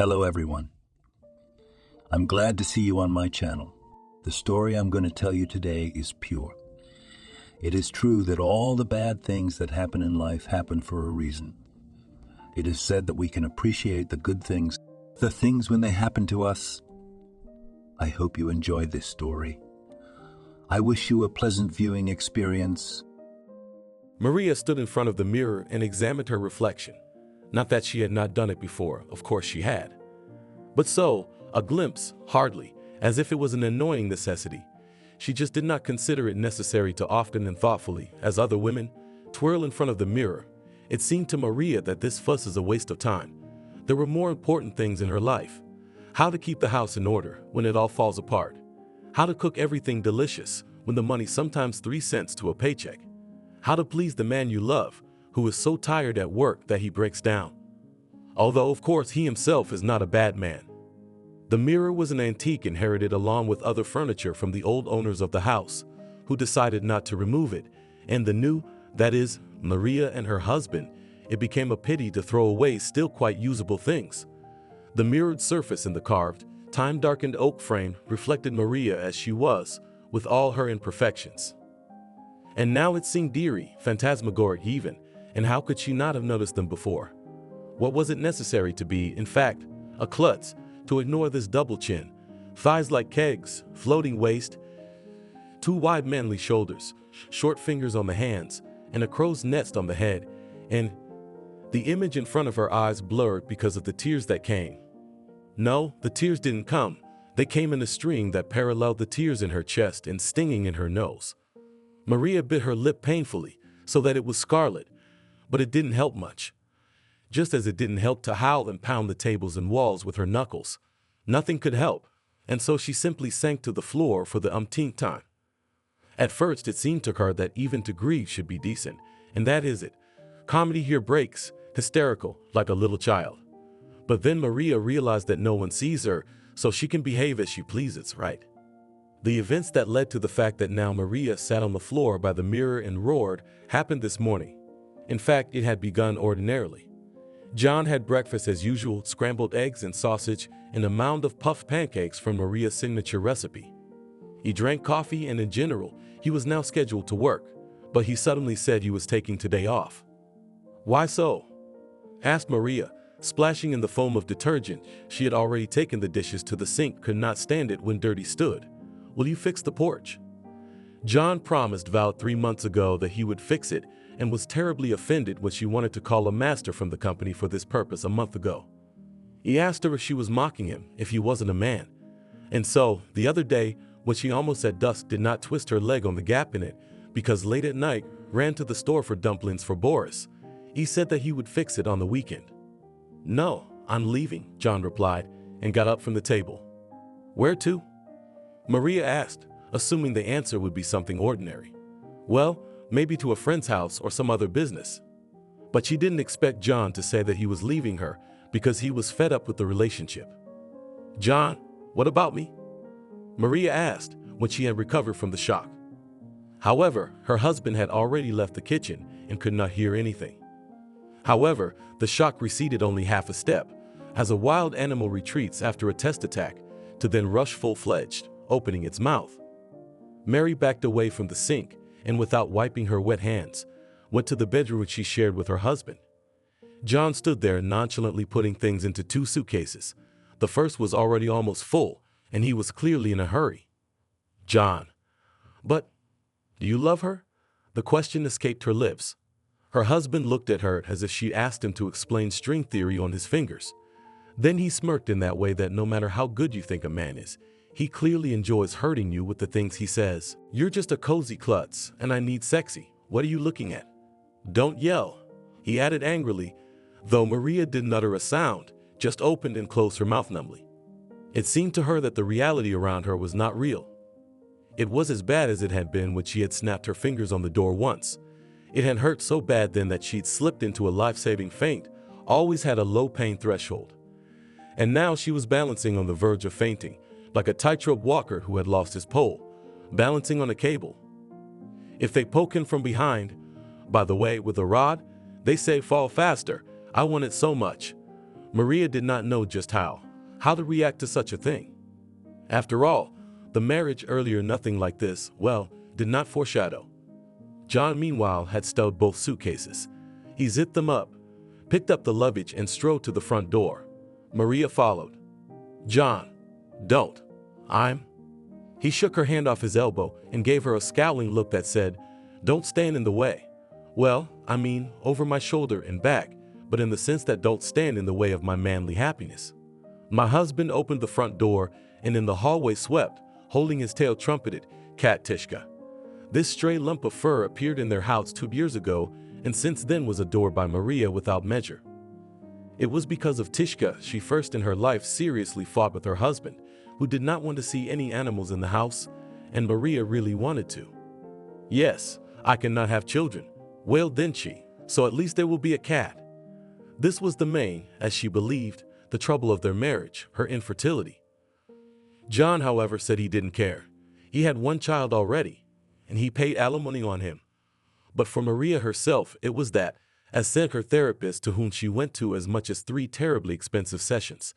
Hello everyone. I'm glad to see you on my channel. The story I'm going to tell you today is pure. It is true that all the bad things that happen in life happen for a reason. It is said that we can appreciate the good things, the things when they happen to us. I hope you enjoy this story. I wish you a pleasant viewing experience. Maria stood in front of the mirror and examined her reflection. Not that she had not done it before, of course she had. But so, a glimpse, hardly, as if it was an annoying necessity. She just did not consider it necessary to often and thoughtfully, as other women, twirl in front of the mirror. It seemed to Maria that this fuss is a waste of time. There were more important things in her life. How to keep the house in order when it all falls apart. How to cook everything delicious when the money's sometimes 3 cents to a paycheck. How to please the man you love, who is so tired at work that he breaks down. Although, of course, he himself is not a bad man. The mirror was an antique inherited along with other furniture from the old owners of the house, who decided not to remove it, and the new, that is, Maria and her husband, it became a pity to throw away still quite usable things. The mirrored surface in the carved, time-darkened oak frame reflected Maria as she was, with all her imperfections. And now it seemed eerie, phantasmagoric even, and how could she not have noticed them before? What was it necessary to be, in fact, a klutz, to ignore this double chin, thighs like kegs, floating waist, 2 wide manly shoulders, short fingers on the hands, and a crow's nest on the head, and the image in front of her eyes blurred because of the tears that came. No, the tears didn't come. They came in a string that paralleled the tears in her chest and stinging in her nose. Maria bit her lip painfully, so that it was scarlet, but it didn't help much. Just as it didn't help to howl and pound the tables and walls with her knuckles. Nothing could help, and so she simply sank to the floor for the umpteenth time. At first it seemed to her that even to grieve should be decent, and that is it. Comedy here breaks, hysterical, like a little child. But then Maria realized that no one sees her, so she can behave as she pleases, right? The events that led to the fact that now Maria sat on the floor by the mirror and roared happened this morning. In fact, it had begun ordinarily. John had breakfast as usual, scrambled eggs and sausage and a mound of puffed pancakes from Maria's signature recipe. He drank coffee and in general, he was now scheduled to work, but he suddenly said he was taking today off. Why so? Asked Maria, splashing in the foam of detergent. She had already taken the dishes to the sink, could not stand it when dirty stood. Will you fix the porch? John vowed 3 months ago that he would fix it and was terribly offended when she wanted to call a master from the company for this purpose a month ago. He asked her if she was mocking him, if he wasn't a man. And so, the other day, when she almost at dusk did not twist her leg on the gap in it, because late at night ran to the store for dumplings for Boris, he said that he would fix it on the weekend. No, I'm leaving, John replied, and got up from the table. Where to? Maria asked, assuming the answer would be something ordinary. Well, maybe to a friend's house or some other business. But she didn't expect John to say that he was leaving her because he was fed up with the relationship. John, what about me? Maria asked when she had recovered from the shock. However, her husband had already left the kitchen and could not hear anything. However, the shock receded only half a step, as a wild animal retreats after a test attack, to then rush full-fledged, opening its mouth. Mary backed away from the sink and, without wiping her wet hands, went to the bedroom which she shared with her husband. John stood there nonchalantly putting things into 2 suitcases. The first was already almost full, and he was clearly in a hurry. John, but do you love her? The question escaped her lips. Her husband looked at her as if she asked him to explain string theory on his fingers. Then he smirked in that way that no matter how good you think a man is, he clearly enjoys hurting you with the things he says. You're just a cozy klutz, and I need sexy. What are you looking at? Don't yell, he added angrily, though Maria didn't utter a sound, just opened and closed her mouth numbly. It seemed to her that the reality around her was not real. It was as bad as it had been when she had snapped her fingers on the door once. It had hurt so bad then that she'd slipped into a life-saving faint, always had a low pain threshold. And now she was balancing on the verge of fainting, like a tightrope walker who had lost his pole, balancing on a cable. If they poke him from behind, by the way, with a rod, they say fall faster. I want it so much. Maria did not know just how to react to such a thing. After all, the marriage earlier, nothing like this, well, did not foreshadow. John, meanwhile, had stowed both suitcases. He zipped them up, picked up the luggage, and strode to the front door. Maria followed. "John, don't. He shook her hand off his elbow and gave her a scowling look that said, "Don't stand in the way." "Well, I mean, over my shoulder and back, but in the sense that don't stand in the way of my manly happiness." My husband opened the front door, and in the hallway swept, holding his tail trumpeted, Cat Tishka. This stray lump of fur appeared in their house 2 years ago, and since then was adored by Maria without measure. It was because of Tishka she first in her life seriously fought with her husband, who did not want to see any animals in the house, and Maria really wanted to. "Yes, I cannot have children," wailed then she, "so at least there will be a cat." This was the main, as she believed, the trouble of their marriage, her infertility. John, however, said he didn't care. He had 1 child already, and he paid alimony on him. But for Maria herself, it was that, as said her therapist, to whom she went to as much as 3 terribly expensive sessions,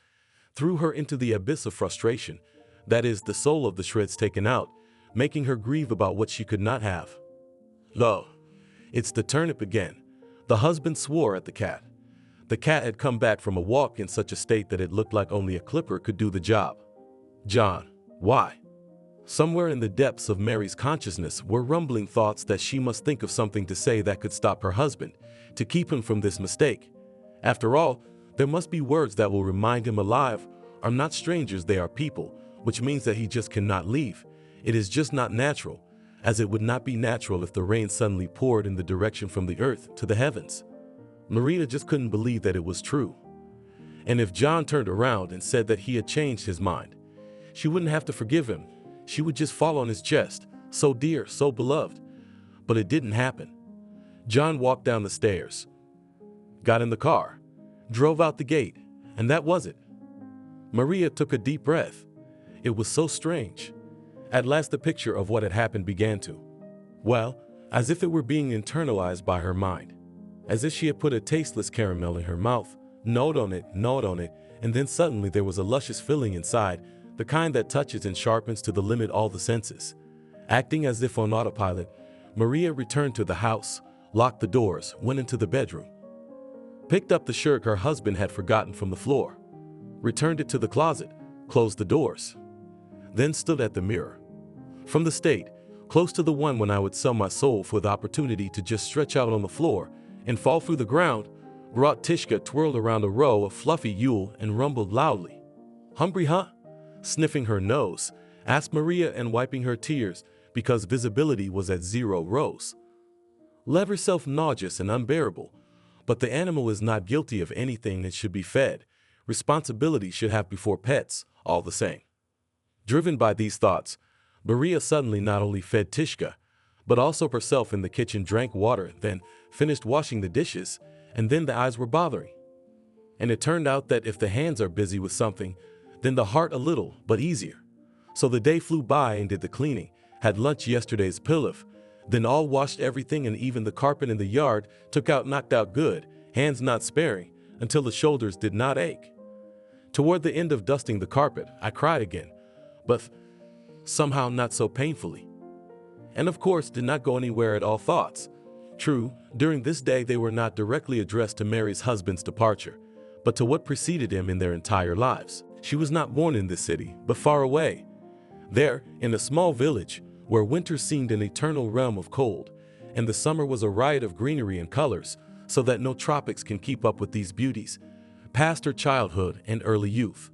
threw her into the abyss of frustration, that is, the soul of the shreds taken out, making her grieve about what she could not have. Lo, it's the turnip again. The husband swore at the cat. The cat had come back from a walk in such a state that it looked like only a clipper could do the job. John, why? Somewhere in the depths of Mary's consciousness were rumbling thoughts that she must think of something to say that could stop her husband, to keep him from this mistake. After all, there must be words that will remind him alive are not strangers, they are people, which means that he just cannot leave. It is just not natural, as it would not be natural if the rain suddenly poured in the direction from the earth to the heavens. Maria just couldn't believe that it was true. And if John turned around and said that he had changed his mind, she wouldn't have to forgive him. She would just fall on his chest, so dear, so beloved. But it didn't happen. John walked down the stairs, got in the car, drove out the gate, and that was it. Maria took a deep breath. It was so strange. At last the picture of what had happened began to, well, as if it were being internalized by her mind. As if she had put a tasteless caramel in her mouth, gnawed on it, and then suddenly there was a luscious feeling inside, the kind that touches and sharpens to the limit all the senses. Acting as if on autopilot, Maria returned to the house, locked the doors, went into the bedroom, picked up the shirt her husband had forgotten from the floor, returned it to the closet, closed the doors, then stood at the mirror. From the state, close to the one when I would sell my soul for the opportunity to just stretch out on the floor and fall through the ground, brought Tishka twirled around a row of fluffy Yule and rumbled loudly. "Hungry, huh?" Sniffing her nose, asked Maria and wiping her tears because visibility was at 0 rows. Love herself nauseous and unbearable, but the animal is not guilty of anything that should be fed. Responsibility should have before pets, all the same. Driven by these thoughts, Maria suddenly not only fed Tishka, but also herself in the kitchen, drank water, then finished washing the dishes, and then the eyes were bothering. And it turned out that if the hands are busy with something, then the heart a little, but easier. So the day flew by and did the cleaning, had lunch yesterday's pilaf, then all washed everything and even the carpet in the yard, took out, knocked out good, hands not sparing, until the shoulders did not ache. Toward the end of dusting the carpet, I cried again, but somehow not so painfully. And of course did not go anywhere at all thoughts. True, during this day they were not directly addressed to Mary's husband's departure, but to what preceded him in their entire lives. She was not born in this city, but far away. There, in a small village, where winter seemed an eternal realm of cold, and the summer was a riot of greenery and colors, so that no tropics can keep up with these beauties, past her childhood and early youth.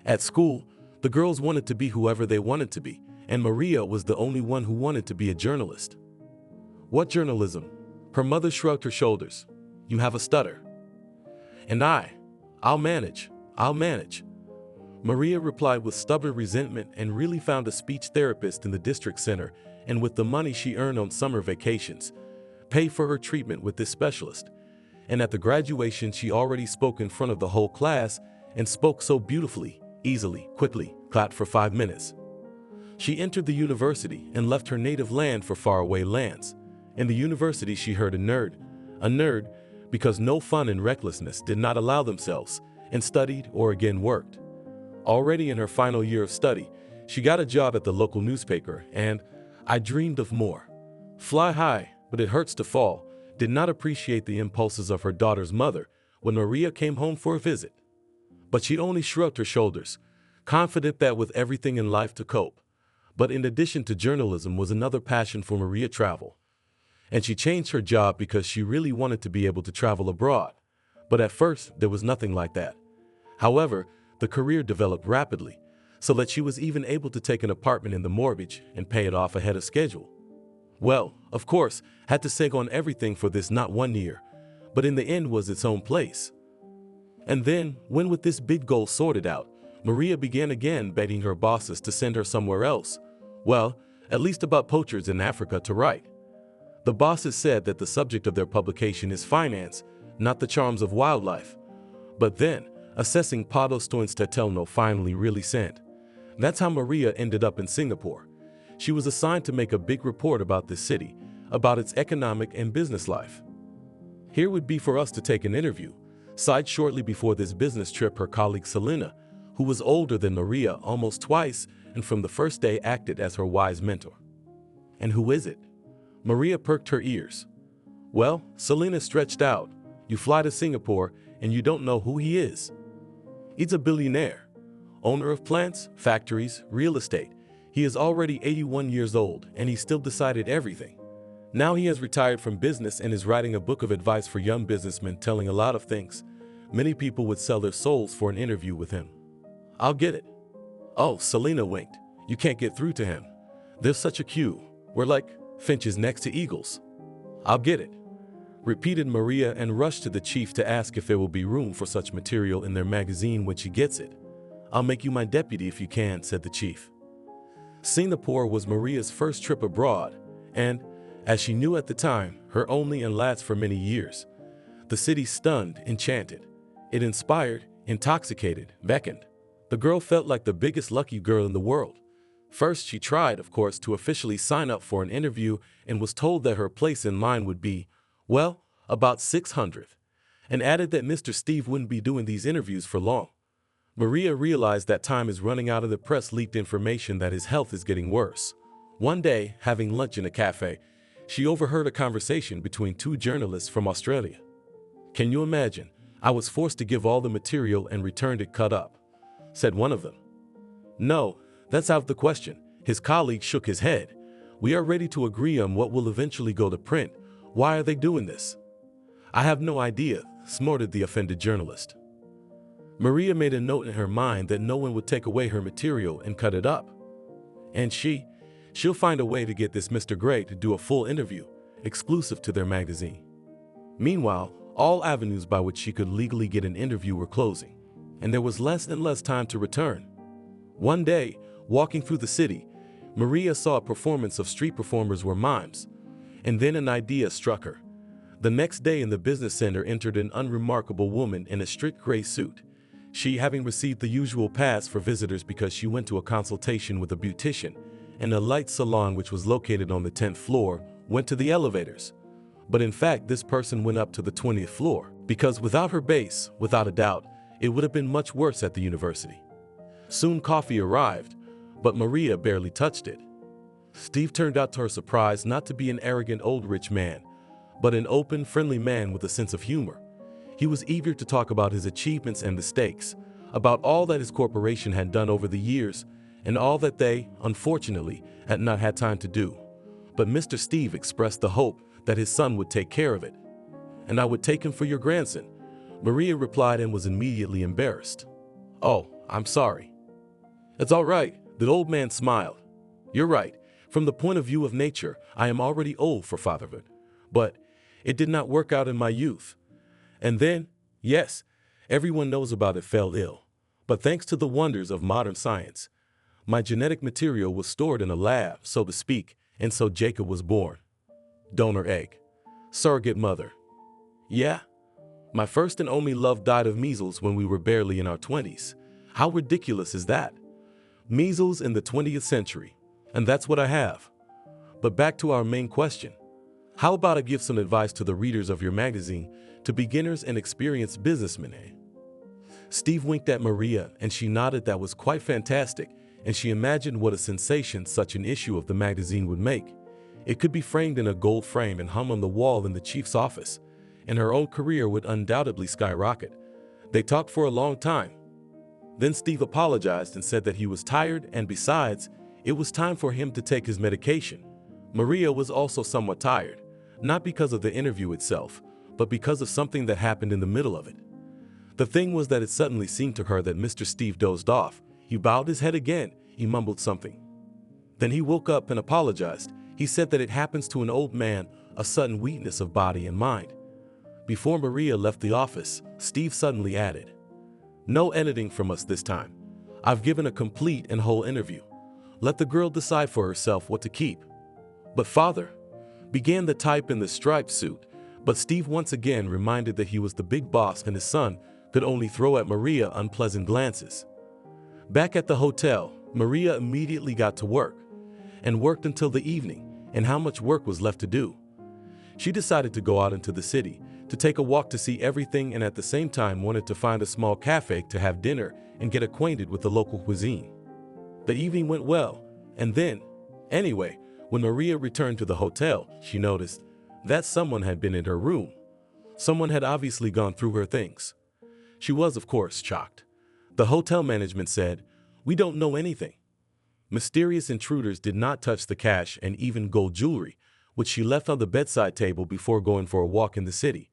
At school, the girls wanted to be whoever they wanted to be, and Maria was the only one who wanted to be a journalist. What journalism? Her mother shrugged her shoulders. You have a stutter. And I'll manage. Maria replied with stubborn resentment and really found a speech therapist in the district center, and with the money she earned on summer vacations, pay for her treatment with this specialist. And at the graduation she already spoke in front of the whole class and spoke so beautifully, easily, quickly, clapped for 5 minutes. She entered the university and left her native land for faraway lands. In the university she heard a nerd, because no fun and recklessness did not allow themselves, and studied or again worked. Already in her final year of study, she got a job at the local newspaper, and I dreamed of more. Fly high, but it hurts to fall, did not appreciate the impulses of her daughter's mother when Maria came home for a visit. But she only shrugged her shoulders, confident that with everything in life to cope. But in addition to journalism was another passion for Maria: travel. And she changed her job because she really wanted to be able to travel abroad. But at first, there was nothing like that. However, the career developed rapidly, so that she was even able to take an apartment in the mortgage and pay it off ahead of schedule. Well, of course, had to sink on everything for this not 1 year, but in the end was its own place. And then, when with this big goal sorted out, Maria began again begging her bosses to send her somewhere else, well, at least about poachers in Africa, to write. The bosses said that the subject of their publication is finance, not the charms of wildlife. But then, assessing Pados Toinstetelno finally really sent. That's how Maria ended up in Singapore. She was assigned to make a big report about this city, about its economic and business life. Here would be for us to take an interview. Sighed shortly before this business trip her colleague Selena, who was older than Maria almost twice and from the first day acted as her wise mentor. And who is it? Maria perked her ears. Well, Selena stretched out. You fly to Singapore and you don't know who he is. He's a billionaire, owner of plants, factories, real estate. He is already 81 years old and he still decided everything. Now he has retired from business and is writing a book of advice for young businessmen, telling a lot of things. Many people would sell their souls for an interview with him. I'll get it. Oh, Selena winked. You can't get through to him. There's such a queue. We're like finches next to eagles. I'll get it, repeated Maria and rushed to the chief to ask if there will be room for such material in their magazine when she gets it. I'll make you my deputy if you can, said the chief. Singapore was Maria's first trip abroad, and, as she knew at the time, her only and last for many years. The city stunned, enchanted. It inspired, intoxicated, beckoned. The girl felt like the biggest lucky girl in the world. First, she tried, of course, to officially sign up for an interview and was told that her place in line would be, well, about 600th, and added that Mr. Steve wouldn't be doing these interviews for long. Maria realized that time is running out. Of the press leaked information that his health is getting worse. One day, having lunch in a cafe, she overheard a conversation between two journalists from Australia. Can you imagine? I was forced to give all the material and returned it cut up, said one of them. No, that's out of the question. His colleague shook his head. We are ready to agree on what will eventually go to print. Why are they doing this? I have no idea, snorted the offended journalist. Maria made a note in her mind that no one would take away her material and cut it up. And she'll find a way to get this Mr. Gray to do a full interview, exclusive to their magazine. Meanwhile, all avenues by which she could legally get an interview were closing, and there was less and less time to return. One day, walking through the city, Maria saw a performance of street performers were mimes, and then an idea struck her. The next day in the business center entered an unremarkable woman in a strict gray suit. She, having received the usual pass for visitors because she went to a consultation with a beautician and a light salon which was located on the 10th floor, went to the elevators. But in fact, this person went up to the 20th floor, because without her base, without a doubt, it would have been much worse at the university. Soon coffee arrived, but Maria barely touched it. Steve turned out to her surprise not to be an arrogant old rich man, but an open, friendly man with a sense of humor. He was eager to talk about his achievements and mistakes, about all that his corporation had done over the years, and all that they, unfortunately, had not had time to do. But Mr. Steve expressed the hope that his son would take care of it. And I would take him for your grandson, Maria replied and was immediately embarrassed. Oh, I'm sorry. It's all right, the old man smiled. You're right. From the point of view of nature, I am already old for fatherhood. But it did not work out in my youth. And then, yes, everyone knows about it, fell ill. But thanks to the wonders of modern science, my genetic material was stored in a lab, so to speak, and so Jacob was born. Donor egg. Surrogate mother. Yeah. My first and only love died of measles when we were barely in our 20s. How ridiculous is that? Measles in the 20th century. And that's what I have. But back to our main question. How about I give some advice to the readers of your magazine, to beginners and experienced businessmen? Steve winked at Maria, and she nodded. That was quite fantastic, and she imagined what a sensation such an issue of the magazine would make. It could be framed in a gold frame and hung on the wall in the chief's office, and her own career would undoubtedly skyrocket. They talked for a long time. Then Steve apologized and said that he was tired, and besides, it was time for him to take his medication. Maria was also somewhat tired, not because of the interview itself, but because of something that happened in the middle of it. The thing was that it suddenly seemed to her that Mr. Steve dozed off. He bowed his head again. He mumbled something. Then he woke up and apologized. He said that it happens to an old man, a sudden weakness of body and mind. Before Maria left the office, Steve suddenly added, "No editing from us this time. I've given a complete and whole interview. Let the girl decide for herself what to keep." "But father," began the type in the striped suit, but Steve once again reminded that he was the big boss and his son could only throw at Maria unpleasant glances. Back at the hotel, Maria immediately got to work, and worked until the evening, and how much work was left to do. She decided to go out into the city, to take a walk to see everything, and at the same time wanted to find a small cafe to have dinner and get acquainted with the local cuisine. The evening went well, and then, anyway, when Maria returned to the hotel, she noticed that someone had been in her room. Someone had obviously gone through her things. She was, of course, shocked. The hotel management said, "We don't know anything." Mysterious intruders did not touch the cash and even gold jewelry, which she left on the bedside table before going for a walk in the city.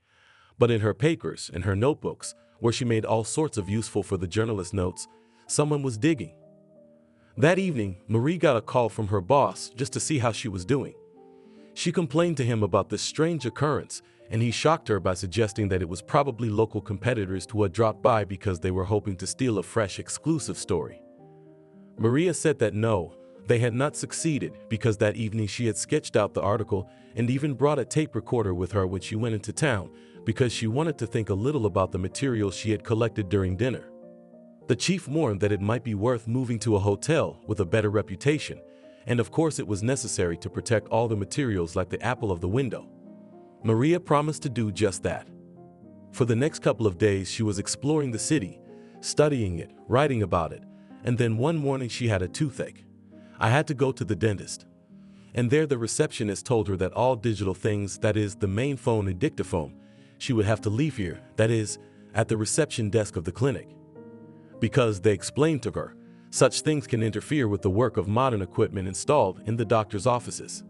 But in her papers and her notebooks, where she made all sorts of useful for the journalist notes, someone was digging. That evening, Marie got a call from her boss just to see how she was doing. She complained to him about this strange occurrence, and he shocked her by suggesting that it was probably local competitors who had dropped by because they were hoping to steal a fresh, exclusive story. Maria said that no, they had not succeeded because that evening she had sketched out the article and even brought a tape recorder with her when she went into town because she wanted to think a little about the material she had collected during dinner. The chief warned that it might be worth moving to a hotel with a better reputation, and of course it was necessary to protect all the materials like the apple of the window. Maria promised to do just that. For the next couple of days she was exploring the city, studying it, writing about it, and then one morning she had a toothache. I had to go to the dentist. And there the receptionist told her that all digital things, that is, the main phone and dictaphone, she would have to leave here, that is, at the reception desk of the clinic. Because, they explained to her, such things can interfere with the work of modern equipment installed in the doctor's offices.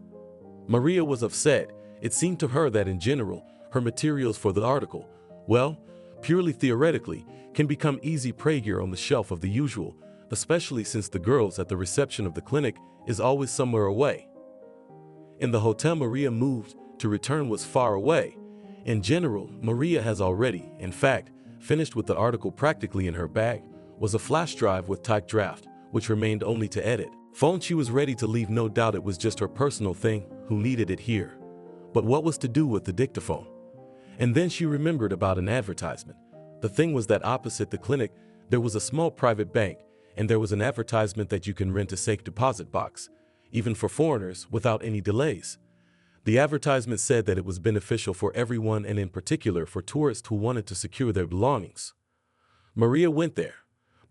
Maria was upset. It seemed to her that in general, her materials for the article, well, purely theoretically, can become easy prey here on the shelf of the usual, especially since the girls at the reception of the clinic is always somewhere away. In the hotel Maria moved to return was far away. In general, Maria has already, in fact, finished with the article. Practically in her bag was a flash drive with typed draft, which remained only to edit. Phone she was ready to leave, no doubt it was just her personal thing, who needed it here. But what was to do with the dictaphone? And then she remembered about an advertisement. The thing was that opposite the clinic, there was a small private bank, and there was an advertisement that you can rent a safe deposit box, even for foreigners, without any delays. The advertisement said that it was beneficial for everyone and in particular for tourists who wanted to secure their belongings. Maria went there,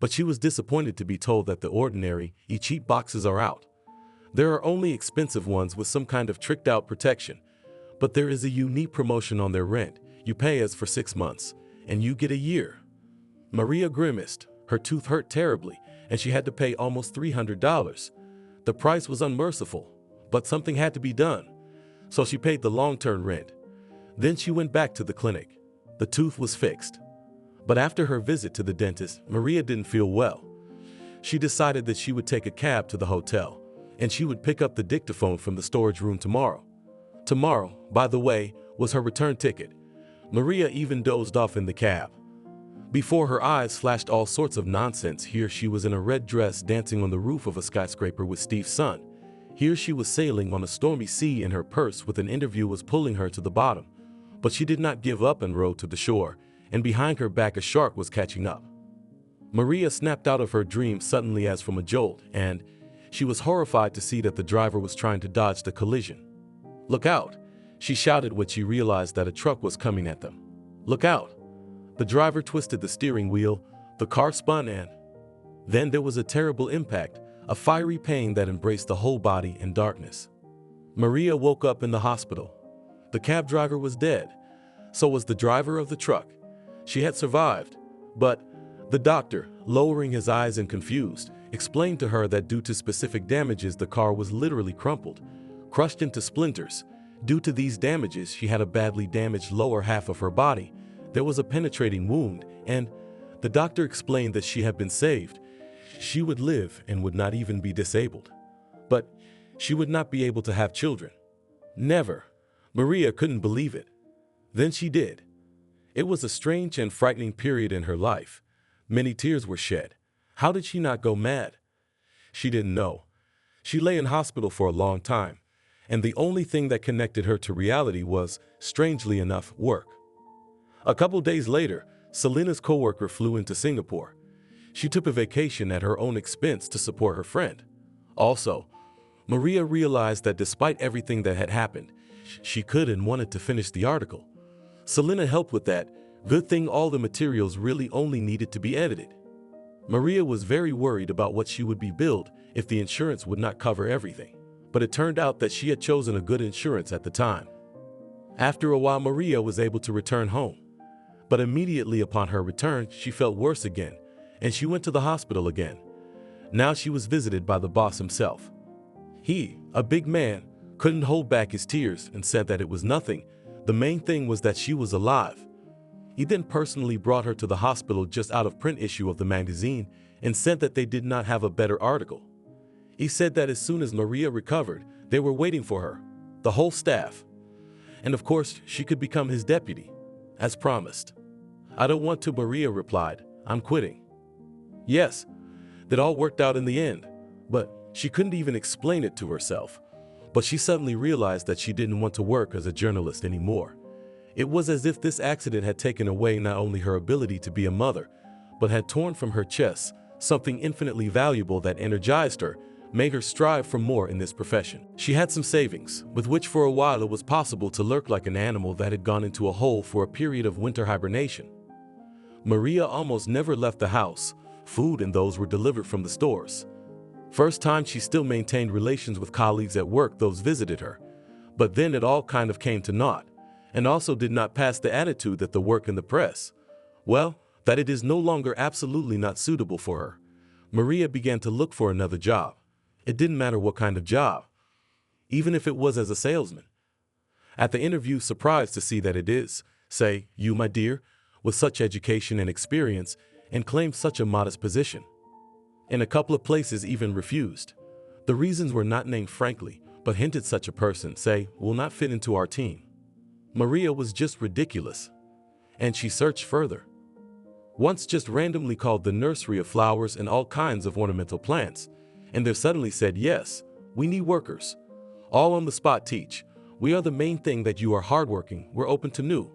but she was disappointed to be told that the ordinary, cheap boxes are out. There are only expensive ones with some kind of tricked-out protection, but there is a unique promotion on their rent. You pay as for 6 months, and you get a year. Maria grimaced. Her tooth hurt terribly, and she had to pay almost $300. The price was unmerciful, but something had to be done, so she paid the long-term rent. Then she went back to the clinic. The tooth was fixed. But after her visit to the dentist, Maria didn't feel well. She decided that she would take a cab to the hotel, and she would pick up the dictaphone from the storage room tomorrow. Tomorrow, by the way, was her return ticket. Maria even dozed off in the cab. Before her eyes flashed all sorts of nonsense. Here she was in a red dress dancing on the roof of a skyscraper with Steve's son. Here she was sailing on a stormy sea, and her purse with an interview was pulling her to the bottom. But she did not give up and rowed to the shore, and behind her back a shark was catching up. Maria snapped out of her dream suddenly as from a jolt, and she was horrified to see that the driver was trying to dodge the collision. "Look out!" she shouted when she realized that a truck was coming at them. "Look out!" The driver twisted the steering wheel, The car spun and then there was a terrible impact, a fiery pain that embraced the whole body in darkness. Maria woke up in the hospital. The cab driver was dead. So was the driver of the truck. She had survived, but the doctor, lowering his eyes and confused, explained to her that due to specific damages the car was literally crumpled, crushed into splinters. Due to these damages, she had a badly damaged lower half of her body. There was a penetrating wound, and the doctor explained that she had been saved. She would live and would not even be disabled. But she would not be able to have children. Never. Maria couldn't believe it. Then she did. It was a strange and frightening period in her life. Many tears were shed. How did she not go mad? She didn't know. She lay in hospital for a long time, and the only thing that connected her to reality was, strangely enough, work. A couple days later, Selena's coworker flew into Singapore. She took a vacation at her own expense to support her friend. Also, Maria realized that despite everything that had happened, she could and wanted to finish the article. Selena helped with that. Good thing all the materials really only needed to be edited. Maria was very worried about what she would be billed if the insurance would not cover everything. But it turned out that she had chosen a good insurance at the time. After a while, Maria was able to return home. But immediately upon her return, she felt worse again, and she went to the hospital again. Now she was visited by the boss himself. He, a big man, couldn't hold back his tears and said that it was nothing. The main thing was that she was alive. He then personally brought her to the hospital just out of print issue of the magazine and said that they did not have a better article. He said that as soon as Maria recovered, they were waiting for her, the whole staff. And of course, she could become his deputy, as promised. I don't want to, Maria replied. I'm quitting. Yes, that all worked out in the end, but she couldn't even explain it to herself. But she suddenly realized that she didn't want to work as a journalist anymore. It was as if this accident had taken away not only her ability to be a mother, but had torn from her chest something infinitely valuable that energized her, made her strive for more in this profession. She had some savings, with which for a while it was possible to lurk like an animal that had gone into a hole for a period of winter hibernation. Maria almost never left the house. Food and those were delivered from the stores. First time she still maintained relations with colleagues at work, those visited her. But then it all kind of came to naught, and also did not pass the attitude that the work in the press, well, that it is no longer absolutely not suitable for her. Maria began to look for another job. It didn't matter what kind of job, even if it was as a salesman. At the interview, surprised to see that it is, say, you, my dear, with such education and experience, and claimed such a modest position. In a couple of places even refused. The reasons were not named frankly, but hinted such a person, say, will not fit into our team. Maria was just ridiculous. And she searched further. Once just randomly called the nursery of flowers and all kinds of ornamental plants, and there suddenly said, yes, we need workers. All on the spot teach. We are the main thing that you are hardworking, we're open to new.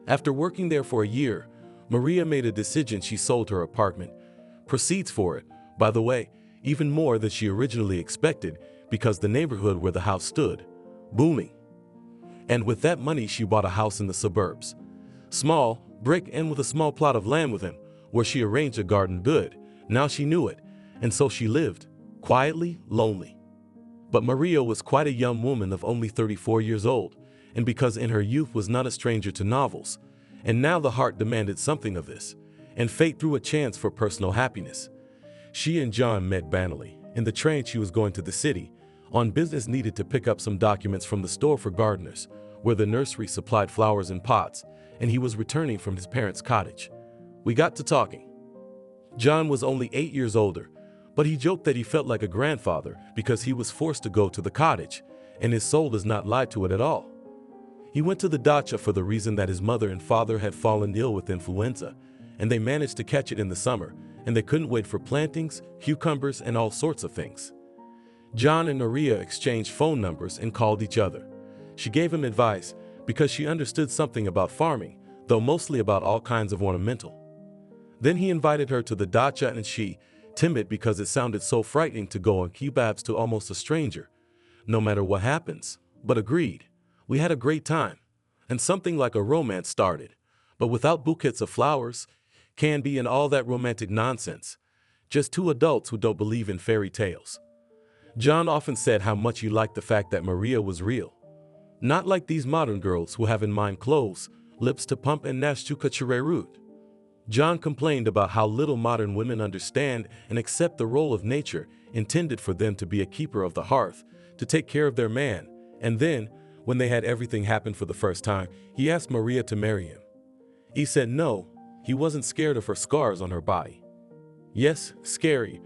After working there for a year, Maria made a decision. She sold her apartment. Proceeds for it, by the way, even more than she originally expected, because the neighborhood where the house stood, booming. And with that money she bought a house in the suburbs. Small, brick, and with a small plot of land with him, where she arranged a garden good. Now she knew it, and so she lived, quietly, lonely. But Maria was quite a young woman of only 34 years old, and because in her youth was not a stranger to novels, and now the heart demanded something of this, and fate threw a chance for personal happiness. She and John met banally. In the train she was going to the city, on business, needed to pick up some documents from the store for gardeners, where the nursery supplied flowers in pots, and he was returning from his parents' cottage. We got to talking. John was only 8 years older, but he joked that he felt like a grandfather because he was forced to go to the cottage, and his soul does not lie to it at all. He went to the dacha for the reason that his mother and father had fallen ill with influenza, and they managed to catch it in the summer, and they couldn't wait for plantings, cucumbers, and all sorts of things. John and Maria exchanged phone numbers and called each other. She gave him advice because she understood something about farming, though mostly about all kinds of ornamental. Then he invited her to the dacha, and she, timid because it sounded so frightening to go on kebabs to almost a stranger, no matter what happens, but agreed. We had a great time, and something like a romance started, but without bouquets of flowers. can be, and all that romantic nonsense. Just two adults who don't believe in fairy tales. John often said how much he liked the fact that Maria was real. Not like these modern girls who have in mind clothes, lips to pump, and nash to couture. John complained about how little modern women understand and accept the role of nature intended for them to be a keeper of the hearth, to take care of their man, and then, when they had everything happen for the first time, he asked Maria to marry him. He said no, he wasn't scared of her scars on her body. Yes, scary,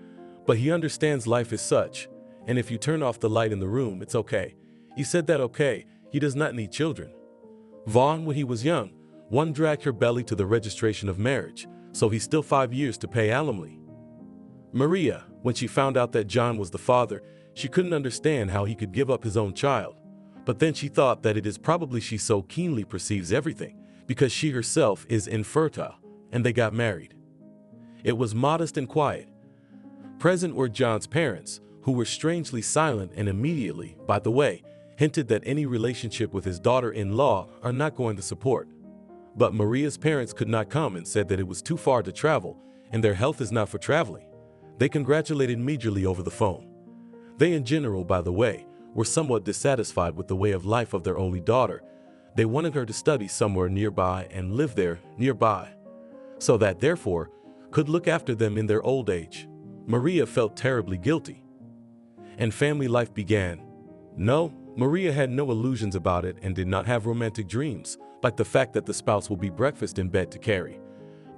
but he understands life is such, and if you turn off the light in the room, it's okay. He said that okay, he does not need children. Vaughn, when he was young, one dragged her belly to the registration of marriage, so he's still 5 years to pay alimony. Maria, when she found out that John was the father, she couldn't understand how he could give up his own child. But then she thought that it is probably she so keenly perceives everything, because she herself is infertile, and they got married. It was modest and quiet. Present were John's parents, who were strangely silent and immediately, by the way, hinted that any relationship with his daughter-in-law are not going to support. But Maria's parents could not come and said that it was too far to travel, and their health is not for traveling. They congratulated majorly over the phone. They in general, by the way, were somewhat dissatisfied with the way of life of their only daughter. They wanted her to study somewhere nearby and live there nearby, so that therefore could look after them in their old age. Maria felt terribly guilty. And family life began. No, Maria had no illusions about it and did not have romantic dreams, like the fact that the spouse will be breakfast in bed to carry.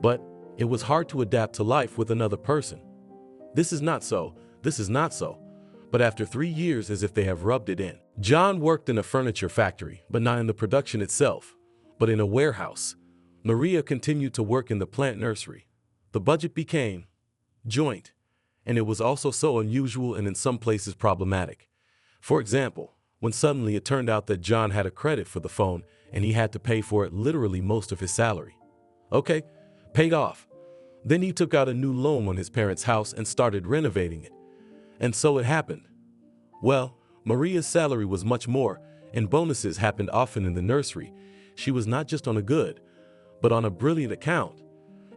But it was hard to adapt to life with another person. This is not so, this is not so. But after 3 years, as if they have rubbed it in. John worked in a furniture factory, but not in the production itself, but in a warehouse. Maria continued to work in the plant nursery. The budget became joint, and it was also so unusual and in some places problematic. For example, when suddenly it turned out that John had a credit for the phone and he had to pay for it literally most of his salary. Okay, paid off. Then he took out a new loan on his parents' house and started renovating it. And so it happened. Well, Maria's salary was much more, and bonuses happened often in the nursery. She was not just on a good, but on a brilliant account.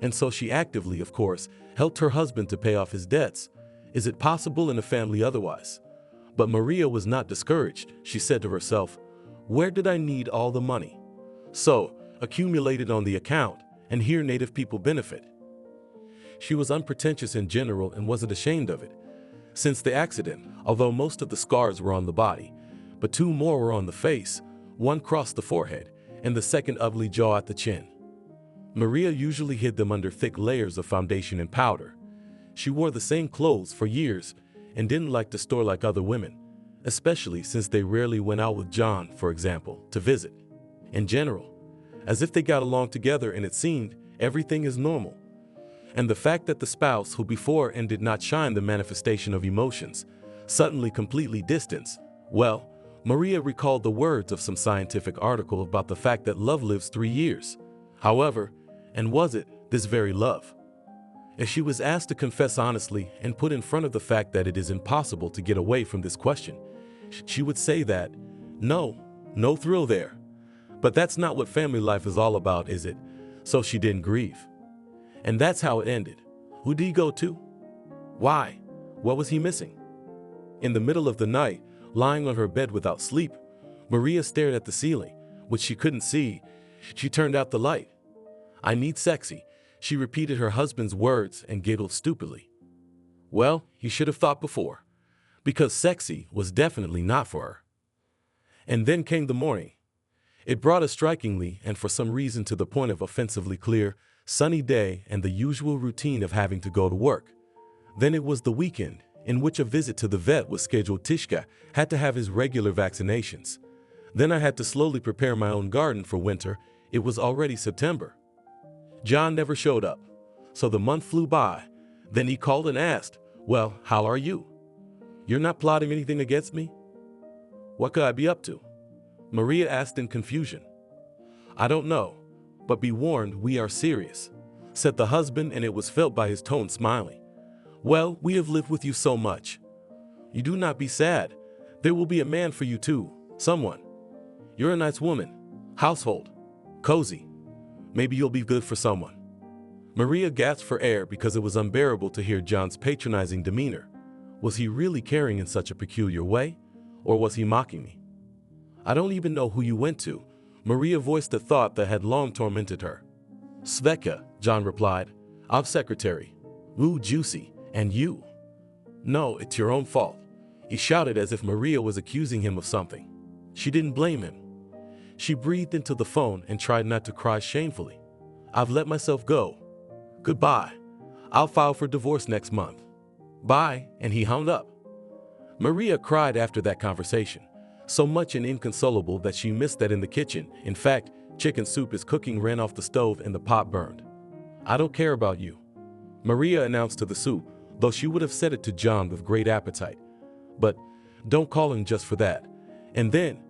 And so she actively, of course, helped her husband to pay off his debts. Is it possible in a family otherwise? But Maria was not discouraged. She said to herself, where did I need all the money? So, accumulated on the account, and here native people benefit. She was unpretentious in general and wasn't ashamed of it. Since the accident, although most of the scars were on the body, but 2 more were on the face, 1 crossed the forehead, and the second ugly jaw at the chin. Maria usually hid them under thick layers of foundation and powder. She wore the same clothes for years and didn't like to store like other women, especially since they rarely went out with John, for example, to visit. In general, as if they got along together and it seemed everything is normal. And the fact that the spouse who before and did not shine the manifestation of emotions, suddenly completely distanced, well, Maria recalled the words of some scientific article about the fact that love lives 3 years. However, and was it this very love? If she was asked to confess honestly and put in front of the fact that it is impossible to get away from this question, she would say that, no thrill there. But that's not what family life is all about, is it? So she didn't grieve. And that's how it ended. Who did he go to? Why? What was he missing? In the middle of the night, lying on her bed without sleep, Maria stared at the ceiling, which she couldn't see. She turned out the light. I need sexy. She repeated her husband's words and giggled stupidly. Well, he should have thought before, because sexy was definitely not for her. And then came the morning. It brought a strikingly, and for some reason to the point of offensively clear, sunny day and the usual routine of having to go to work. Then it was the weekend, in which a visit to the vet was scheduled. Tishka had to have his regular vaccinations. Then I had to slowly prepare my own garden for winter. It was already September. John never showed up, so the month flew by. Then he called and asked, well, how are you? You're not plotting anything against me? What could I be up to? Maria asked in confusion. I don't know. But be warned, we are serious, said the husband, and it was felt by his tone smiling. Well, we have lived with you so much. You do not be sad. There will be a man for you too, someone. You're a nice woman, household, cozy. Maybe you'll be good for someone. Maria gasped for air because it was unbearable to hear John's patronizing demeanor. Was he really caring in such a peculiar way? Or was he mocking me? I don't even know who you went to. Maria voiced a thought that had long tormented her. Sveka, John replied. I'm secretary. Ooh, juicy. And you? No, it's your own fault. He shouted as if Maria was accusing him of something. She didn't blame him. She breathed into the phone and tried not to cry shamefully. I've let myself go. Goodbye. I'll file for divorce next month. Bye, and he hung up. Maria cried after that conversation, so much and inconsolable that she missed that in the kitchen. In fact, chicken soup is cooking ran off the stove and the pot burned. I don't care about you, Maria announced to the soup, though she would have said it to John with great appetite. But don't call him just for that. And then,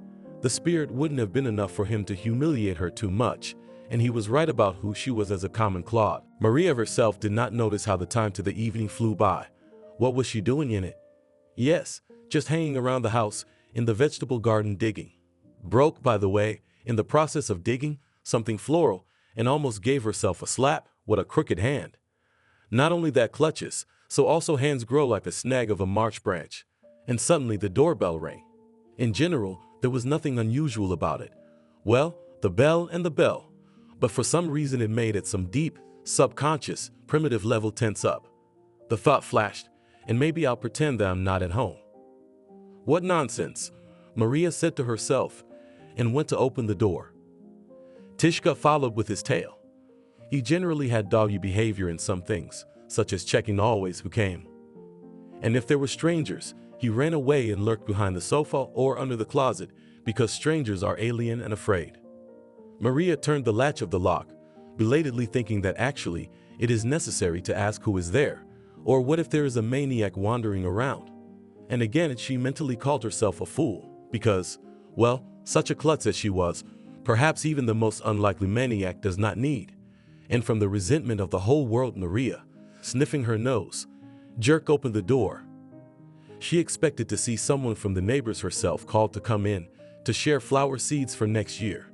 the spirit wouldn't have been enough for him to humiliate her too much, and he was right about who she was as a common clod. Maria herself did not notice how the time to the evening flew by. What was she doing in it? Yes, just hanging around the house, in the vegetable garden digging. Broke, by the way, in the process of digging, something floral, and almost gave herself a slap. What a crooked hand. Not only that clutches, so also hands grow like the snag of a March branch. And suddenly the doorbell rang. In general, there was nothing unusual about it. Well, the bell and the bell. But for some reason it made at some deep, subconscious, primitive level tense up. The thought flashed, and maybe I'll pretend that I'm not at home. What nonsense, Maria said to herself, and went to open the door. Tishka followed with his tail. He generally had doggy behavior in some things, such as checking always who came. And if there were strangers, he ran away and lurked behind the sofa or under the closet because strangers are alien and afraid. Maria turned the latch of the lock, belatedly thinking that actually it is necessary to ask who is there, or what if there is a maniac wandering around. And again she mentally called herself a fool because, well, such a klutz as she was, perhaps even the most unlikely maniac does not need. And from the resentment of the whole world, Maria, sniffing her nose, jerked open the door. She expected to see someone from the neighbors herself called to come in to share flower seeds for next year.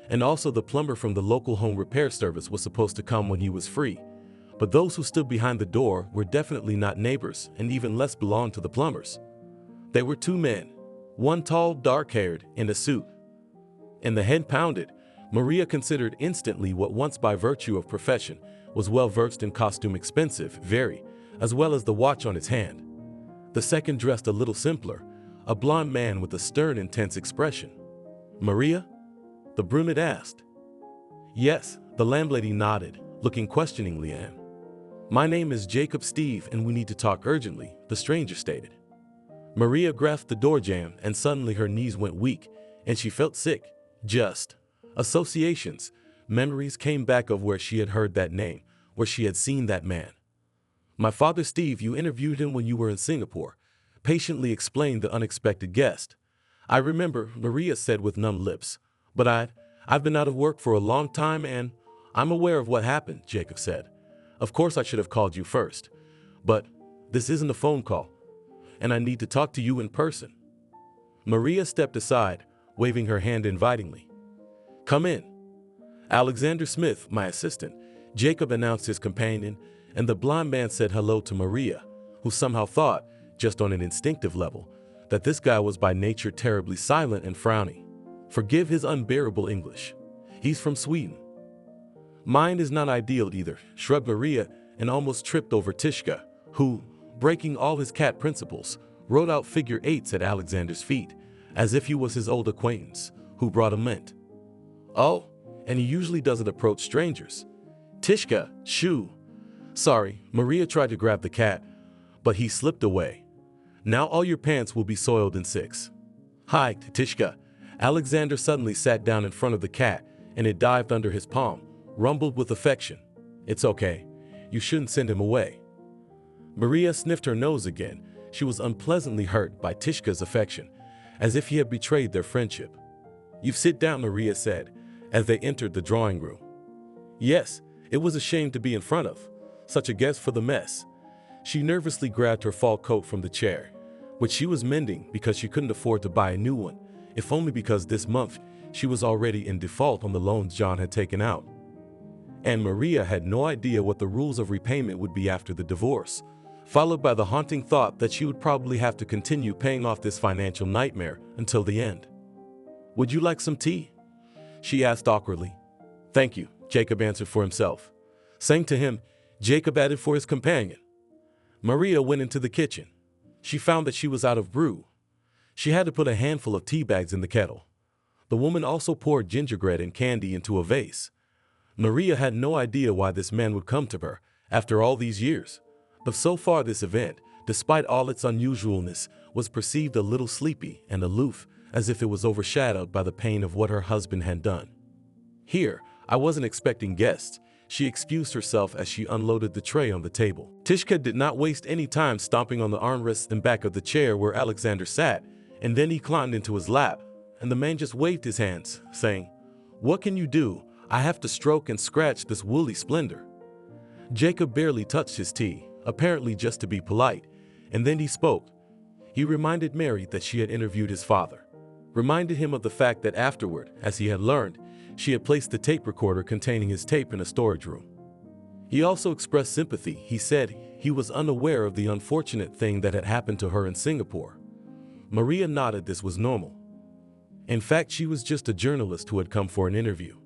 And also the plumber from the local home repair service was supposed to come when he was free. But those who stood behind the door were definitely not neighbors and even less belonged to the plumbers. They were two men, one tall, dark-haired, in a suit. And the head pounded, Maria considered instantly what once by virtue of profession was well-versed in costume expensive, very, as well as the watch on his hand. The second dressed a little simpler, a blond man with a stern, intense expression. Maria? The brunette asked. Yes, the landlady nodded, looking questioningly at him. My name is Jacob Steve and we need to talk urgently, the stranger stated. Maria grasped the door jamb and suddenly her knees went weak and she felt sick. Just associations, memories came back of where she had heard that name, where she had seen that man. My father Steve, you interviewed him when you were in Singapore, patiently explained the unexpected guest. I remember, Maria said with numb lips, but I've been out of work for a long time and I'm aware of what happened, Jacob said. Of course I should have called you first, but this isn't a phone call, and I need to talk to you in person. Maria stepped aside, waving her hand invitingly. Come in. Alexander Smith, my assistant, Jacob announced his companion, and the blind man said hello to Maria, who somehow thought, just on an instinctive level, that this guy was by nature terribly silent and frowny. Forgive his unbearable English. He's from Sweden. Mine is not ideal either, shrugged Maria and almost tripped over Tishka, who, breaking all his cat principles, wrote out figure eights at Alexander's feet, as if he was his old acquaintance, who brought a mint. Oh, and he usually doesn't approach strangers. Tishka, shoo. Sorry, Maria tried to grab the cat, but he slipped away. Now all your pants will be soiled in 6. Hi, Tishka. Alexander suddenly sat down in front of the cat, and it dived under his palm, rumbled with affection. It's okay. You shouldn't send him away. Maria sniffed her nose again. She was unpleasantly hurt by Tishka's affection, as if he had betrayed their friendship. You sit down, Maria said, as they entered the drawing room. Yes, it was a shame to be in front of such a guest for the mess. She nervously grabbed her fall coat from the chair, which she was mending because she couldn't afford to buy a new one, if only because this month she was already in default on the loans John had taken out. and Maria had no idea what the rules of repayment would be after the divorce, followed by the haunting thought that she would probably have to continue paying off this financial nightmare until the end. "Would you like some tea?" she asked awkwardly. "Thank you," Jacob answered for himself. Saying to him, Jacob added for his companion. Maria went into the kitchen. She found that she was out of brew. She had to put a handful of tea bags in the kettle. The woman also poured gingerbread and candy into a vase. Maria had no idea why this man would come to her after all these years. But so far this event, despite all its unusualness, was perceived a little sleepy and aloof, as if it was overshadowed by the pain of what her husband had done. "Here, I wasn't expecting guests," she excused herself as she unloaded the tray on the table. Tishka did not waste any time stomping on the armrests and back of the chair where Alexander sat, and then he climbed into his lap, and the man just waved his hands, saying, "What can you do? I have to stroke and scratch this woolly splendor." Jacob barely touched his tea, apparently just to be polite, and then he spoke. He reminded Mary that she had interviewed his father, reminded him of the fact that afterward, as he had learned, she had placed the tape recorder containing his tape in a storage room. He also expressed sympathy. He said he was unaware of the unfortunate thing that had happened to her in Singapore. Maria nodded. This was normal. In fact, she was just a journalist who had come for an interview.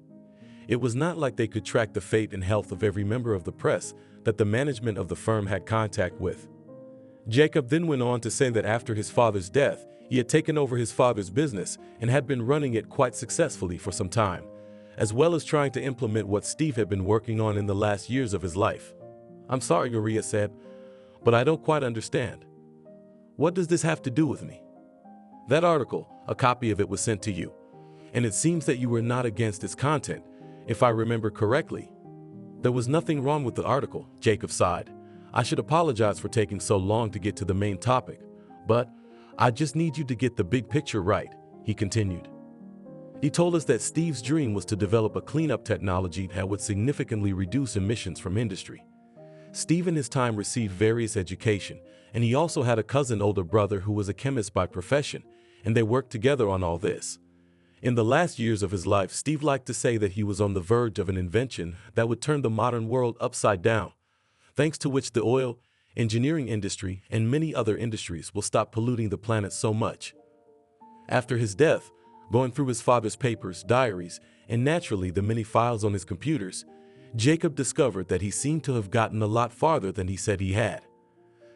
It was not like they could track the fate and health of every member of the press that the management of the firm had contact with. Jacob then went on to say that after his father's death, he had taken over his father's business and had been running it quite successfully for some time, as well as trying to implement what Steve had been working on in the last years of his life. "I'm sorry," Maria said, "but I don't quite understand. What does this have to do with me?" "That article, a copy of it was sent to you, and it seems that you were not against its content, if I remember correctly." "There was nothing wrong with the article," Jacob sighed. "I should apologize for taking so long to get to the main topic, but I just need you to get the big picture right," he continued. He told us that Steve's dream was to develop a cleanup technology that would significantly reduce emissions from industry. Steve in his time received various education, and he also had a cousin older brother who was a chemist by profession, and they worked together on all this. In the last years of his life, Steve liked to say that he was on the verge of an invention that would turn the modern world upside down, thanks to which the oil, engineering industry, and many other industries will stop polluting the planet so much. After his death, going through his father's papers, diaries, and naturally the many files on his computers, Jacob discovered that he seemed to have gotten a lot farther than he said he had.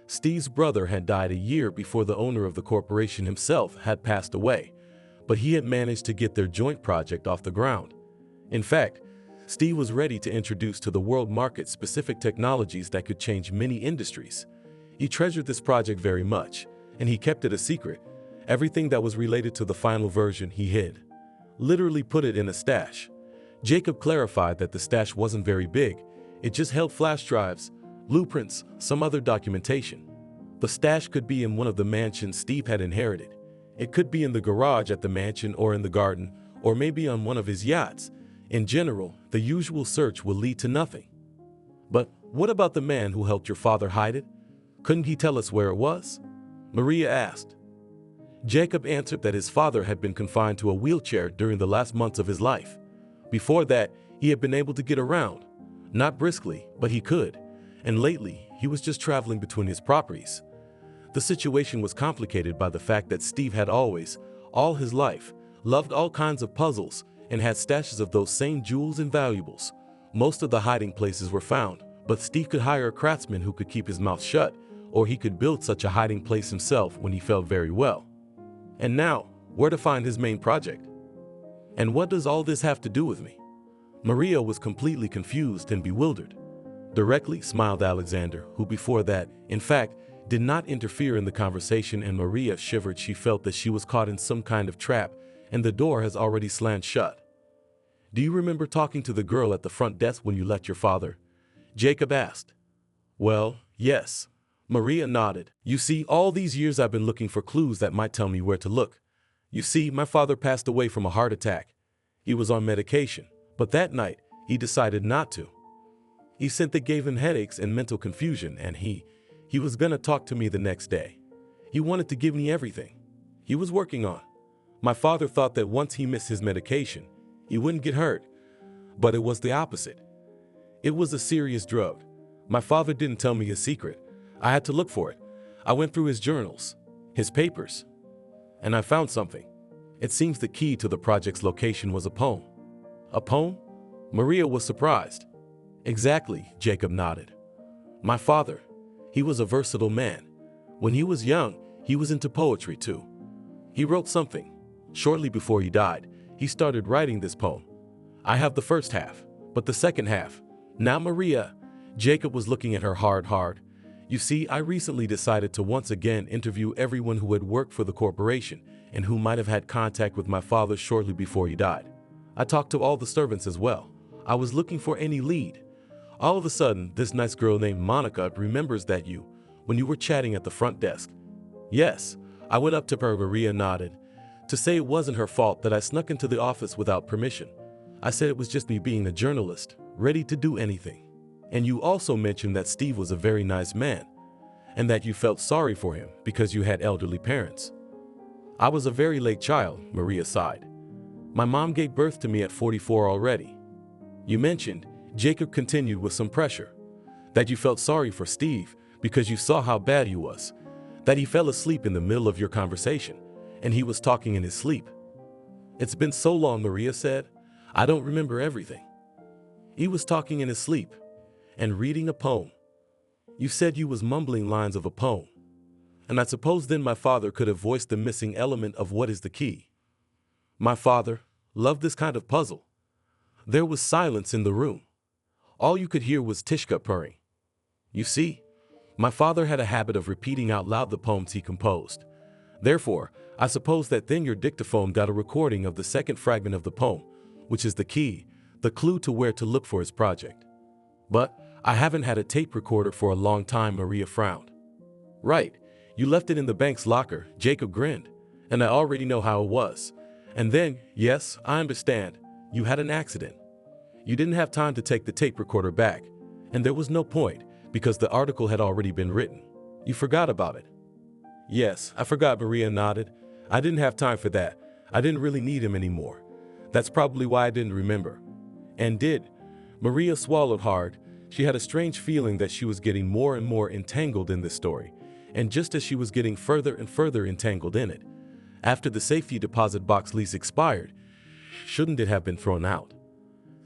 Steve's brother had died a year before the owner of the corporation himself had passed away, but he had managed to get their joint project off the ground. In fact, Steve was ready to introduce to the world market specific technologies that could change many industries. He treasured this project very much, and he kept it a secret. Everything that was related to the final version he hid, literally put it in a stash. Jacob clarified that the stash wasn't very big. It just held flash drives, blueprints, some other documentation. The stash could be in one of the mansions Steve had inherited. It could be in the garage at the mansion or in the garden, or maybe on one of his yachts. In general, the usual search will lead to nothing. "But what about the man who helped your father hide it? Couldn't he tell us where it was?" Maria asked. Jacob answered that his father had been confined to a wheelchair during the last months of his life. Before that, he had been able to get around. Not briskly, but he could. And lately, he was just traveling between his properties. The situation was complicated by the fact that Steve had always, all his life, loved all kinds of puzzles and had stashes of those same jewels and valuables. Most of the hiding places were found, but Steve could hire a craftsman who could keep his mouth shut, or he could build such a hiding place himself when he felt very well. And now, where to find his main project? And what does all this have to do with me? Maria was completely confused and bewildered. Directly smiled Alexander, who before that, in fact, did not interfere in the conversation, and Maria shivered. She felt that she was caught in some kind of trap, and the door has already slammed shut. "Do you remember talking to the girl at the front desk when you left your father?" Jacob asked. "Well, yes." Maria nodded. "You see, all these years I've been looking for clues that might tell me where to look. You see, my father passed away from a heart attack. He was on medication, but that night, he decided not to. He said they gave him headaches and mental confusion, and he was gonna talk to me the next day. He wanted to give me everything he was working on. My father thought that once he missed his medication, he wouldn't get hurt, but it was the opposite. It was a serious drug. My father didn't tell me his secret. I had to look for it. I went through his journals, his papers, and I found something. It seems the key to the project's location was a poem. A poem? Maria was surprised. Exactly, Jacob nodded. My father, he was a versatile man. When he was young, he was into poetry too. He wrote something. Shortly before he died, he started writing this poem. I have the first half, but the second half. Now Maria, Jacob was looking at her hard. You see, I recently decided to once again interview everyone who had worked for the corporation and who might have had contact with my father shortly before he died. I talked to all the servants as well. I was looking for any lead. All of a sudden, this nice girl named Monica remembers that when you were chatting at the front desk. Yes, I went up to her. Maria nodded. To say it wasn't her fault that I snuck into the office without permission. I said it was just me being a journalist, ready to do anything. And you also mentioned that Steve was a very nice man, and that you felt sorry for him because you had elderly parents. I was a very late child, Maria sighed. My mom gave birth to me at 44 already. You mentioned, Jacob continued with some pressure, that you felt sorry for Steve because you saw how bad he was, that he fell asleep in the middle of your conversation, and he was talking in his sleep. It's been so long, Maria said. I don't remember everything. He was talking in his sleep and reading a poem. You said you was mumbling lines of a poem, and I suppose then my father could have voiced the missing element of what is the key. My father loved this kind of puzzle. There was silence in the room. All you could hear was Tishka purring. You see, my father had a habit of repeating out loud the poems he composed. Therefore, I suppose that then your dictaphone got a recording of the second fragment of the poem, which is the key, the clue to where to look for his project. But I haven't had a tape recorder for a long time, Maria frowned. Right, you left it in the bank's locker, Jacob grinned, and I already know how it was. And then, yes, I understand, you had an accident. You didn't have time to take the tape recorder back, and there was no point, because the article had already been written. You forgot about it. Yes, I forgot, Maria nodded. I didn't have time for that. I didn't really need him anymore. That's probably why I didn't remember. And did. Maria swallowed hard. She had a strange feeling that she was getting more and more entangled in this story, and just as she was getting further and further entangled in it, after the safety deposit box lease expired, shouldn't it have been thrown out?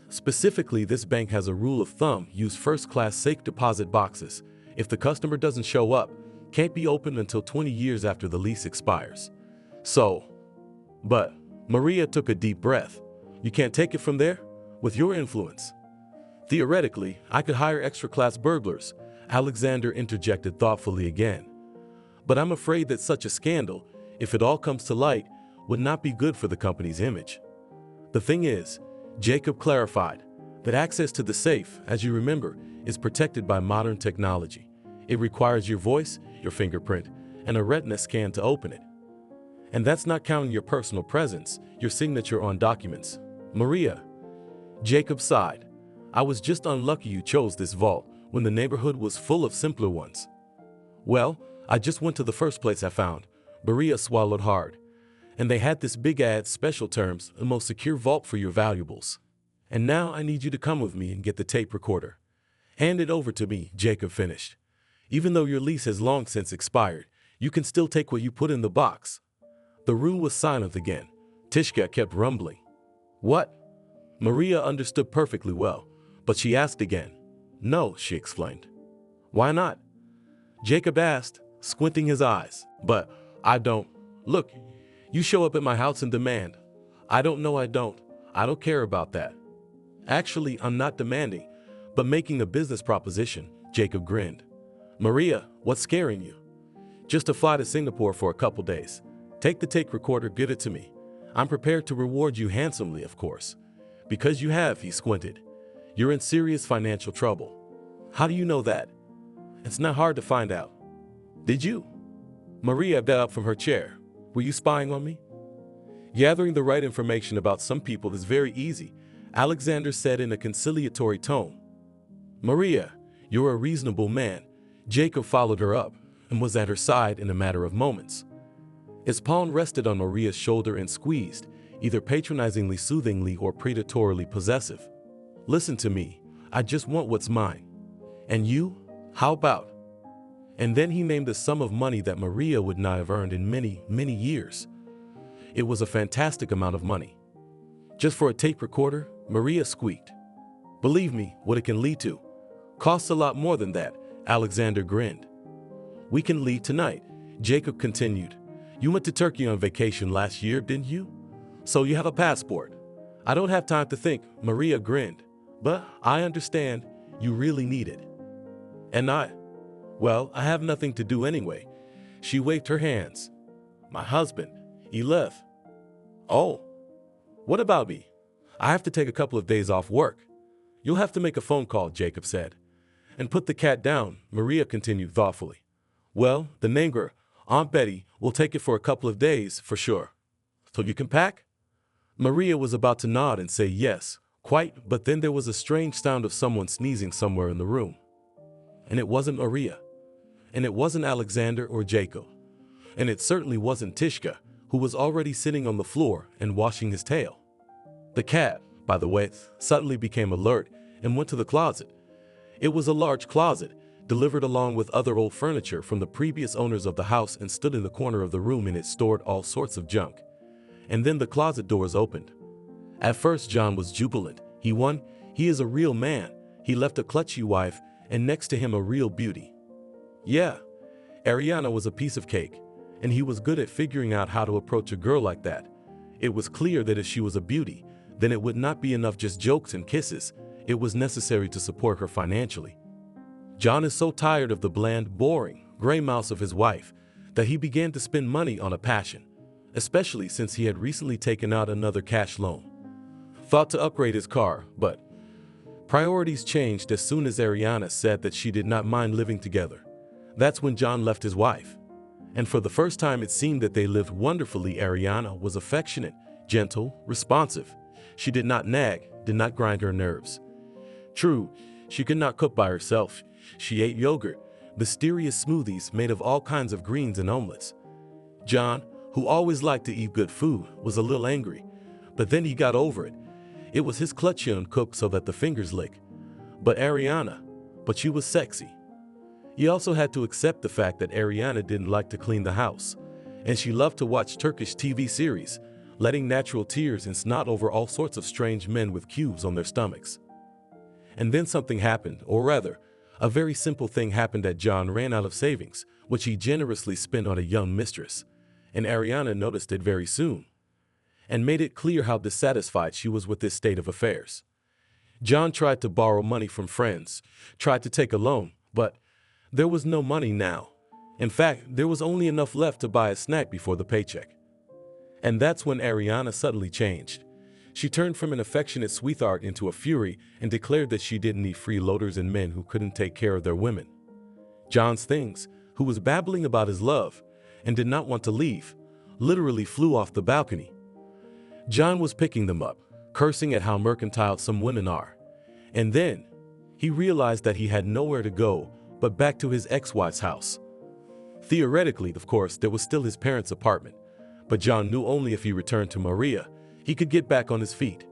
Specifically, this bank has a rule of thumb: use first-class safe deposit boxes. If the customer doesn't show up, can't be opened until 20 years after the lease expires. But Maria took a deep breath. You can't take it from there? With your influence? Theoretically, I could hire extra-class burglars, Alexander interjected thoughtfully again. But I'm afraid that such a scandal, if it all comes to light, would not be good for the company's image. The thing is, Jacob clarified, that access to the safe, as you remember, is protected by modern technology. It requires your voice, your fingerprint, and a retina scan to open it. And that's not counting your personal presence, your signature on documents. Maria. Jacob sighed. I was just unlucky you chose this vault when the neighborhood was full of simpler ones. Well, I just went to the first place I found. Maria swallowed hard. And they had this big ad, special terms, the most secure vault for your valuables. And now I need you to come with me and get the tape recorder. Hand it over to me, Jacob finished. Even though your lease has long since expired, you can still take what you put in the box. The room was silent again. Tishka kept rumbling. What? Maria understood perfectly well, but she asked again. No, she explained. Why not? Jacob asked, squinting his eyes. But I don't. Look, you show up at my house and demand. I don't care about that. Actually, I'm not demanding, but making a business proposition, Jacob grinned. Maria, what's scaring you? Just to fly to Singapore for a couple days. Take the tape recorder, give it to me. I'm prepared to reward you handsomely, of course. Because you have, he squinted. You're in serious financial trouble. How do you know that? It's not hard to find out. Did you? Maria got up from her chair. Were you spying on me? Gathering the right information about some people is very easy, Alexander said in a conciliatory tone. Maria, you're a reasonable man. Jacob followed her up and was at her side in a matter of moments. His palm rested on Maria's shoulder and squeezed, either patronizingly soothingly or predatorily possessive. Listen to me. I just want what's mine. And you? How about? And then he named a sum of money that Maria would not have earned in many, many years. It was a fantastic amount of money. Just for a tape recorder, Maria squeaked. Believe me, what it can lead to. Costs a lot more than that, Alexander grinned. We can leave tonight, Jacob continued. You went to Turkey on vacation last year, didn't you? So you have a passport. I don't have time to think, Maria grinned. But I understand you really need it. And well, I have nothing to do anyway. She waved her hands. My husband, he left. Oh, what about me? I have to take a couple of days off work. You'll have to make a phone call, Jacob said. And put the cat down, Maria continued thoughtfully. Well, the neighbor, Aunt Betty, will take it for a couple of days, for sure. So you can pack? Maria was about to nod and say yes, quite, but then there was a strange sound of someone sneezing somewhere in the room. And it wasn't Maria. And it wasn't Alexander or Jacob. And it certainly wasn't Tishka, who was already sitting on the floor and washing his tail. The cat, by the way, suddenly became alert and went to the closet. It was a large closet, delivered along with other old furniture from the previous owners of the house, and stood in the corner of the room, and it stored all sorts of junk. And then the closet doors opened. At first John was jubilant. He won. He is a real man. He left a clutchy wife, and next to him a real beauty. Yeah, Ariana was a piece of cake, and he was good at figuring out how to approach a girl like that. It was clear that if she was a beauty, then it would not be enough just jokes and kisses. It was necessary to support her financially. John is so tired of the bland, boring, gray mouse of his wife that he began to spend money on a passion, especially since he had recently taken out another cash loan. Thought to upgrade his car, but priorities changed as soon as Ariana said that she did not mind living together. That's when John left his wife. And for the first time it seemed that they lived wonderfully. Ariana was affectionate, gentle, responsive. She did not nag, did not grind her nerves. True, she could not cook by herself. She ate yogurt, mysterious smoothies made of all kinds of greens and omelets. John, who always liked to eat good food, was a little angry, but then he got over it. It was his clutch on cook so that the fingers lick. But she was sexy. He also had to accept the fact that Ariana didn't like to clean the house, and she loved to watch Turkish TV series, letting natural tears and snot over all sorts of strange men with cubes on their stomachs. And then something happened, or rather, a very simple thing happened that John ran out of savings, which he generously spent on a young mistress, and Ariana noticed it very soon, and made it clear how dissatisfied she was with this state of affairs. John tried to borrow money from friends, tried to take a loan, but there was no money now. In fact, there was only enough left to buy a snack before the paycheck. And that's when Ariana suddenly changed. She turned from an affectionate sweetheart into a fury and declared that she didn't need freeloaders and men who couldn't take care of their women. John's things, who was babbling about his love and did not want to leave, literally flew off the balcony. John was picking them up, cursing at how mercantile some women are. And then he realized that he had nowhere to go but back to his ex-wife's house. Theoretically, of course, there was still his parents' apartment, but John knew only if he returned to Maria, he could get back on his feet.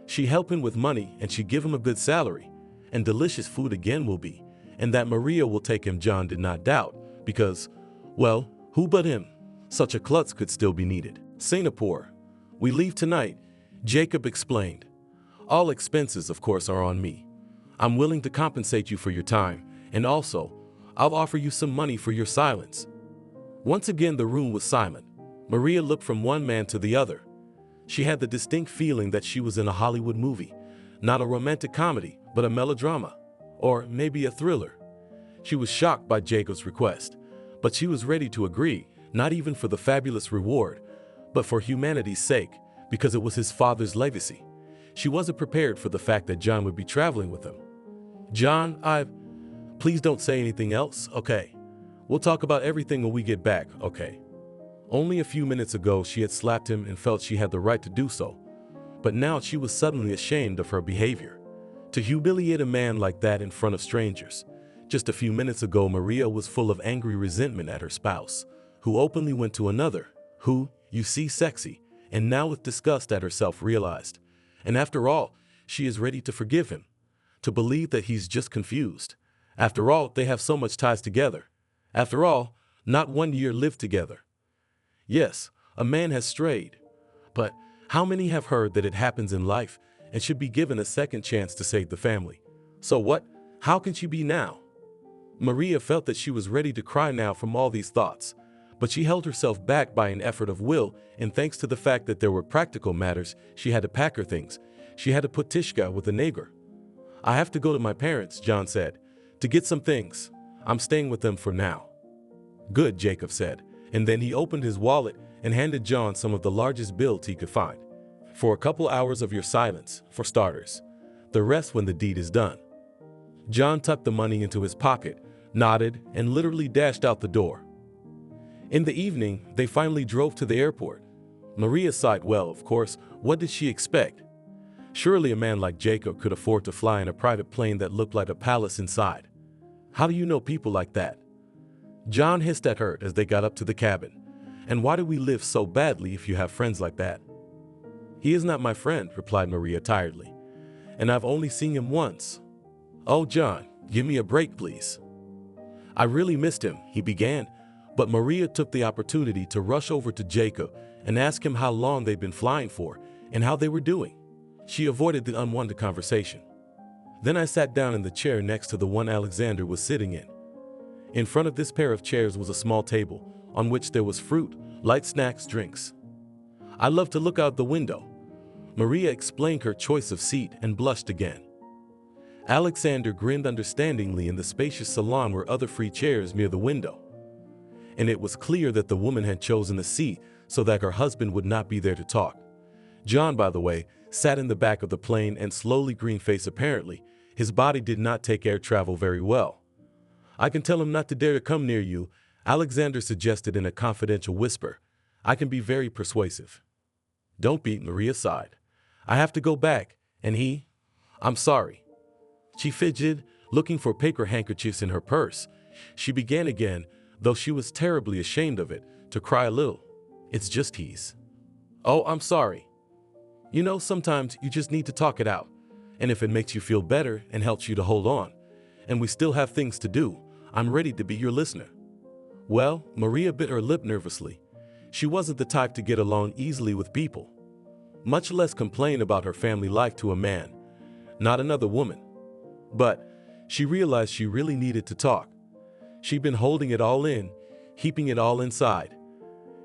She helped him with money, and she give him a good salary, and delicious food again will be, and that Maria will take him, John did not doubt, because, well, who but him? Such a klutz could still be needed. Singapore. We leave tonight, Jacob explained. All expenses, of course, are on me. I'm willing to compensate you for your time, and also, I'll offer you some money for your silence. Once again the room was silent. Maria looked from one man to the other. She had the distinct feeling that she was in a Hollywood movie, not a romantic comedy, but a melodrama, or maybe a thriller. She was shocked by Jacob's request, but she was ready to agree, not even for the fabulous reward, but for humanity's sake, because it was his father's legacy. She wasn't prepared for the fact that John would be traveling with him. John, please don't say anything else, okay? We'll talk about everything when we get back, okay? Only a few minutes ago she had slapped him and felt she had the right to do so, but now she was suddenly ashamed of her behavior. To humiliate a man like that in front of strangers. Just a few minutes ago Maria was full of angry resentment at her spouse, who openly went to another, who, you see, sexy, and now with disgust at herself realized. And after all, she is ready to forgive him. to believe that he's just confused. After all, they have so much ties together. After all, not 1 year lived together. Yes, a man has strayed. But how many have heard that it happens in life and should be given a second chance to save the family? So what? How can she be now? Maria felt that she was ready to cry now from all these thoughts, but she held herself back by an effort of will, and thanks to the fact that there were practical matters, she had to pack her things. She had to put Tishka with a neighbor. I have to go to my parents, John said, to get some things. I'm staying with them for now. Good, Jacob said, and then he opened his wallet and handed John some of the largest bills he could find. For a couple hours of your silence, for starters. The rest when the deed is done. John tucked the money into his pocket, nodded, and literally dashed out the door. In the evening, they finally drove to the airport. Maria sighed. Well, of course, what did she expect? Surely a man like Jacob could afford to fly in a private plane that looked like a palace inside. How do you know people like that? John hissed at her as they got up to the cabin. And why do we live so badly if you have friends like that? He is not my friend, replied Maria tiredly. And I've only seen him once. Oh, John, give me a break, please. I really missed him, he began, but Maria took the opportunity to rush over to Jacob and ask him how long they'd been flying for and how they were doing. She avoided the unwanted conversation. Then I sat down in the chair next to the one Alexander was sitting in. In front of this pair of chairs was a small table on which there was fruit, light snacks, drinks. I love to look out the window. Maria explained her choice of seat and blushed again. Alexander grinned understandingly. In the spacious salon were other free chairs near the window. And it was clear that the woman had chosen a seat so that her husband would not be there to talk. John, by the way, sat in the back of the plane and slowly green face apparently. His body did not take air travel very well. I can tell him not to dare to come near you, Alexander suggested in a confidential whisper. I can be very persuasive. Don't be, Maria sighed. I have to go back, and I'm sorry. She fidgeted, looking for paper handkerchiefs in her purse. She began again, though she was terribly ashamed of it, to cry a little. It's just he's. Oh, I'm sorry. You know, sometimes you just need to talk it out. And if it makes you feel better and helps you to hold on, and we still have things to do, I'm ready to be your listener. Well, Maria bit her lip nervously. She wasn't the type to get along easily with people, much less complain about her family life to a man, not another woman. But she realized she really needed to talk. She'd been holding it all in, heaping it all inside.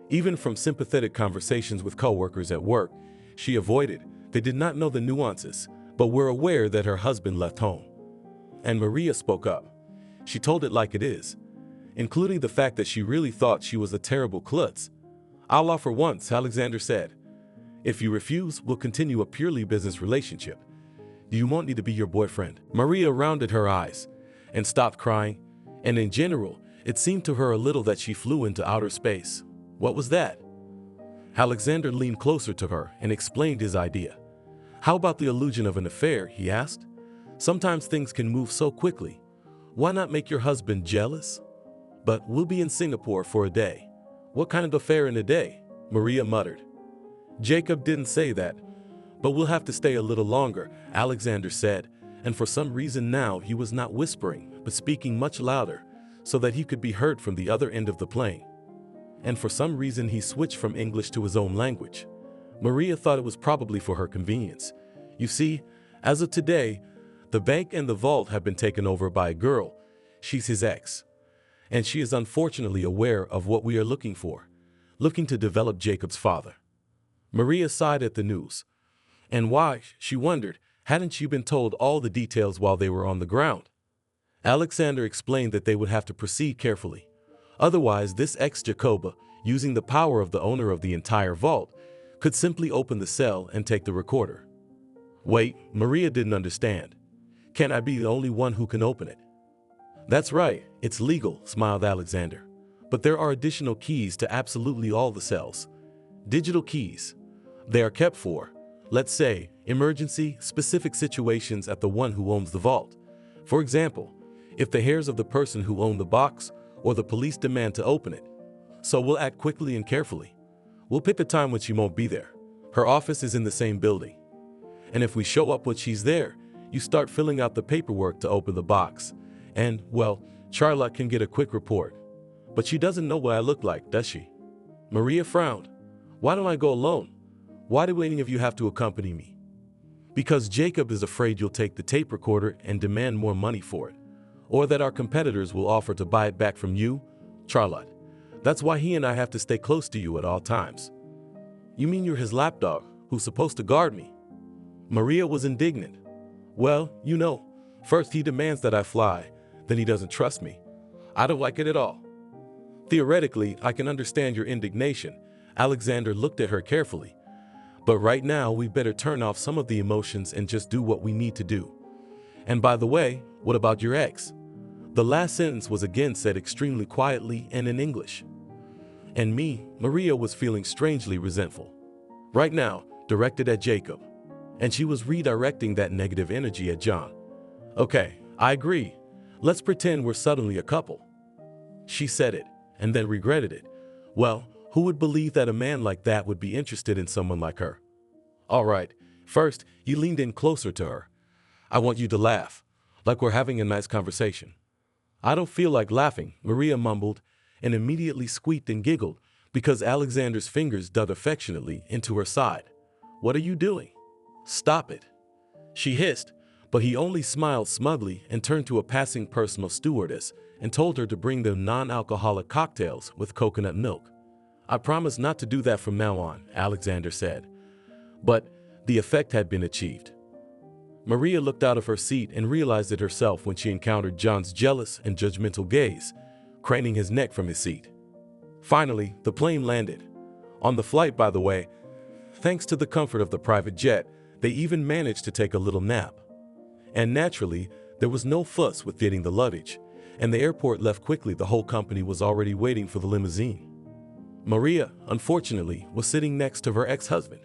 Even from sympathetic conversations with coworkers at work, she avoided. They did not know the nuances, but were aware that her husband left home. And Maria spoke up. She told it like it is, including the fact that she really thought she was a terrible klutz. I'll offer once, Alexander said. If you refuse, we'll continue a purely business relationship. Do you want me to be your boyfriend? Maria rounded her eyes and stopped crying, and in general, it seemed to her a little that she flew into outer space. What was that? Alexander leaned closer to her and explained his idea. How about the illusion of an affair, he asked. Sometimes things can move so quickly. Why not make your husband jealous? But we'll be in Singapore for a day. What kind of affair in a day? Maria muttered. Jacob didn't say that, but we'll have to stay a little longer, Alexander said, and for some reason now he was not whispering, but speaking much louder, so that he could be heard from the other end of the plane. And for some reason he switched from English to his own language. Maria thought it was probably for her convenience. You see, as of today, the bank and the vault have been taken over by a girl. She's his ex. And she is unfortunately aware of what we are looking for, looking to develop Jacob's father. Maria sighed at the news. And why, she wondered, hadn't she been told all the details while they were on the ground? Alexander explained that they would have to proceed carefully. Otherwise, this ex-Jacoba, using the power of the owner of the entire vault, could simply open the cell and take the recorder. Wait, Maria didn't understand. Can't I be the only one who can open it? That's right, it's legal, smiled Alexander. But there are additional keys to absolutely all the cells. Digital keys. They are kept for, let's say, emergency, specific situations at the one who owns the vault. For example, if the hairs of the person who owned the box or the police demand to open it. So we'll act quickly and carefully. We'll pick a time when she won't be there. Her office is in the same building. And if we show up when she's there, you start filling out the paperwork to open the box. And, well, Charlotte can get a quick report. But she doesn't know what I look like, does she? Maria frowned. Why don't I go alone? Why do any of you have to accompany me? Because Jacob is afraid you'll take the tape recorder and demand more money for it. Or that our competitors will offer to buy it back from you, Charlotte. That's why he and I have to stay close to you at all times. You mean you're his lapdog, who's supposed to guard me? Maria was indignant. Well, you know, first he demands that I fly, then he doesn't trust me. I don't like it at all. Theoretically, I can understand your indignation. Alexander looked at her carefully. But right now, we better turn off some of the emotions and just do what we need to do. And by the way, what about your ex? The last sentence was again said extremely quietly and in English. And me, Maria was feeling strangely resentful. Right now, directed at Jacob. And she was redirecting that negative energy at John. Okay, I agree. Let's pretend we're suddenly a couple. She said it, and then regretted it. Well, who would believe that a man like that would be interested in someone like her? All right, first, you leaned in closer to her. I want you to laugh, like we're having a nice conversation. I don't feel like laughing, Maria mumbled, and immediately squeaked and giggled because Alexander's fingers dug affectionately into her side. What are you doing? Stop it. She hissed, but he only smiled smugly and turned to a passing personal stewardess and told her to bring them non-alcoholic cocktails with coconut milk. I promise not to do that from now on, Alexander said. But the effect had been achieved. Maria looked out of her seat and realized it herself when she encountered John's jealous and judgmental gaze, craning his neck from his seat. Finally, the plane landed. On the flight, by the way, thanks to the comfort of the private jet, they even managed to take a little nap. And naturally, there was no fuss with getting the luggage, and the airport left quickly. The whole company was already waiting for the limousine. Maria, unfortunately, was sitting next to her ex-husband.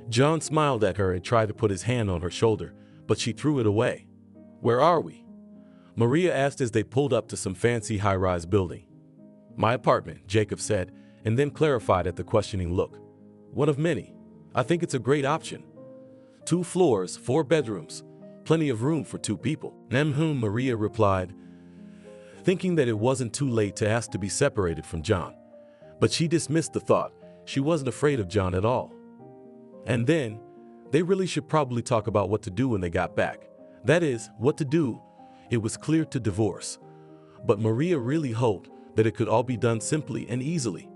John smiled at her and tried to put his hand on her shoulder, but she threw it away. Where are we? Maria asked as they pulled up to some fancy high-rise building. My apartment, Jacob said, and then clarified at the questioning look. One of many. I think it's a great option. 2 floors, 4 bedrooms, plenty of room for 2 people. Maria replied, thinking that it wasn't too late to ask to be separated from John. But she dismissed the thought. She wasn't afraid of John at all. And then, they really should probably talk about what to do when they got back. That is, what to do. It was clear to divorce. But Maria really hoped that it could all be done simply and easily.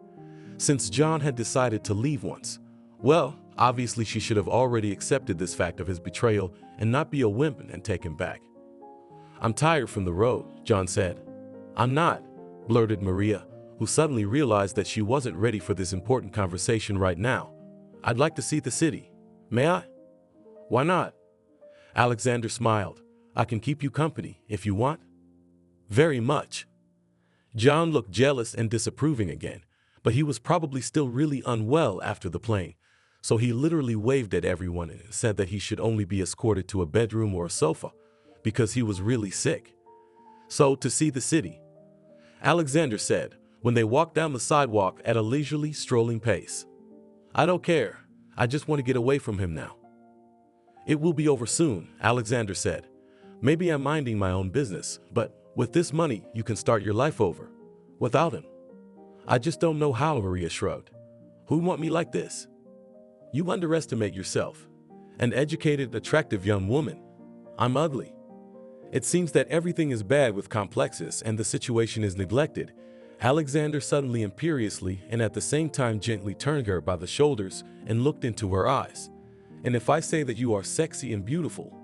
Since John had decided to leave once, well, obviously she should have already accepted this fact of his betrayal and not be a wimp and take him back. I'm tired from the road, John said. I'm not, blurted Maria, who suddenly realized that she wasn't ready for this important conversation right now. I'd like to see the city. May I? Why not? Alexander smiled. I can keep you company if you want. Very much. John looked jealous and disapproving again, but he was probably still really unwell after the plane, so he literally waved at everyone and said that he should only be escorted to a bedroom or a sofa because he was really sick. So, to see the city, Alexander said, when they walked down the sidewalk at a leisurely, strolling pace. I don't care. I just want to get away from him now. It will be over soon, Alexander said. Maybe I'm minding my own business, but with this money, you can start your life over. Without him. I just don't know how, Maria shrugged. Who'd want me like this? You underestimate yourself. An educated, attractive young woman. I'm ugly. It seems that everything is bad with complexes and the situation is neglected. Alexander suddenly imperiously and at the same time gently turned her by the shoulders and looked into her eyes. And if I say that you are sexy and beautiful,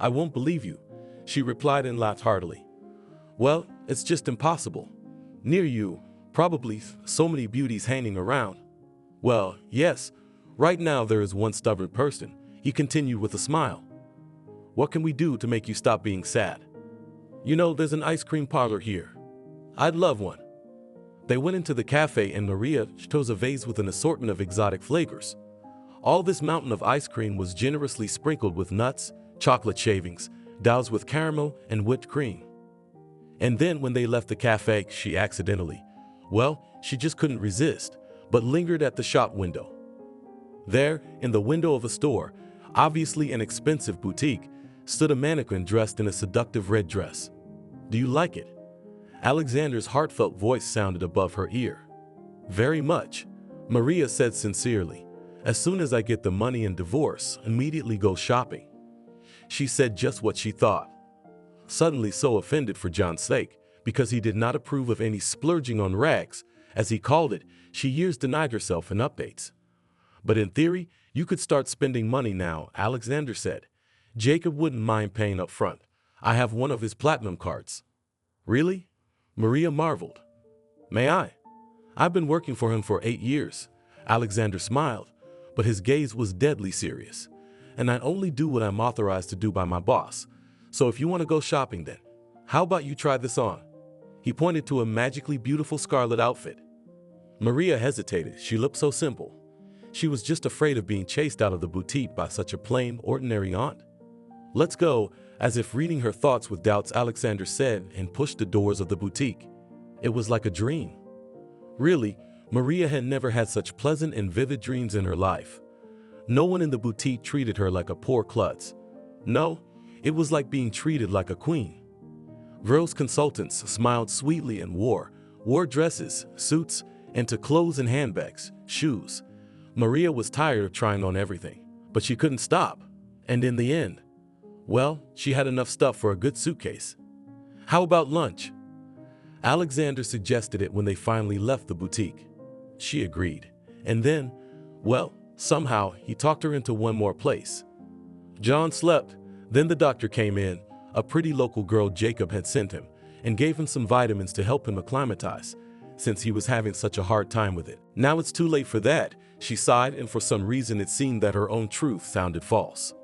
I won't believe you, she replied and laughed heartily. Well, it's just impossible. Near you, probably so many beauties hanging around. Well, yes, right now there is one stubborn person, he continued with a smile. What can we do to make you stop being sad? You know, there's an ice cream parlor here. I'd love one. They went into the cafe and Maria chose a vase with an assortment of exotic flavors. All this mountain of ice cream was generously sprinkled with nuts, chocolate shavings, doused with caramel and whipped cream. And then when they left the cafe, she accidentally, she just couldn't resist, but lingered at the shop window. There, in the window of a store, obviously an expensive boutique, stood a mannequin dressed in a seductive red dress. "Do you like it?" Alexander's heartfelt voice sounded above her ear. "Very much," Maria said sincerely. "As soon as I get the money and divorce, immediately go shopping." She said just what she thought. Suddenly so offended for John's sake, because he did not approve of any splurging on rags, as he called it, she years denied herself in updates. "But in theory, you could start spending money now," Alexander said. "Jacob wouldn't mind paying up front. I have one of his platinum cards." "Really?" Maria marveled. "May I? I've been working for him for 8 years. Alexander smiled, but his gaze was deadly serious. "And I only do what I'm authorized to do by my boss. So if you want to go shopping then, how about you try this on?" He pointed to a magically beautiful scarlet outfit. Maria hesitated. She looked so simple. She was just afraid of being chased out of the boutique by such a plain, ordinary aunt. "Let's go," as if reading her thoughts with doubts, Alexander said, and pushed the doors of the boutique. It was like a dream. Really, Maria had never had such pleasant and vivid dreams in her life. No one in the boutique treated her like a poor klutz. No, it was like being treated like a queen. Girls' consultants smiled sweetly and wore dresses, suits, and to clothes and handbags, shoes. Maria was tired of trying on everything, but she couldn't stop. And in the end, well, she had enough stuff for a good suitcase. "How about lunch?" Alexander suggested it when they finally left the boutique. She agreed. And then, well, somehow he talked her into one more place. John slept. Then the doctor came in, a pretty local girl Jacob had sent him, and gave him some vitamins to help him acclimatize, since he was having such a hard time with it. Now it's too late for that, she sighed, and for some reason it seemed that her own truth sounded false.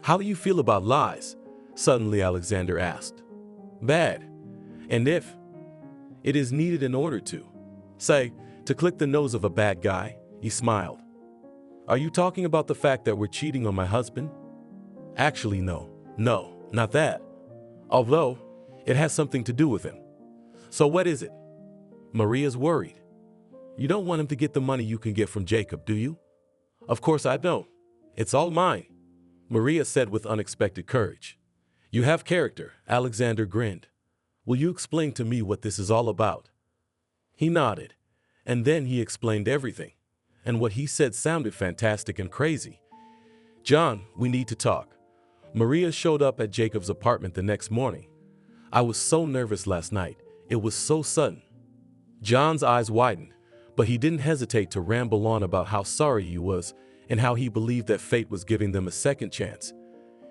"How do you feel about lies?" suddenly Alexander asked. "Bad. And if it is needed in order to, say, to click the nose of a bad guy," he smiled. "Are you talking about the fact that we're cheating on my husband?" "Actually, no, not that. Although, it has something to do with him." "So what is it?" Maria's worried. "You don't want him to get the money you can get from Jacob, do you?" "Of course I don't. It's all mine," Maria said with unexpected courage. "You have character," Alexander grinned. "Will you explain to me what this is all about?" He nodded, and then he explained everything. And what he said sounded fantastic and crazy. "John, we need to talk." Maria showed up at Jacob's apartment the next morning. "I was so nervous last night. It was so sudden." John's eyes widened, but he didn't hesitate to ramble on about how sorry he was and how he believed that fate was giving them a second chance.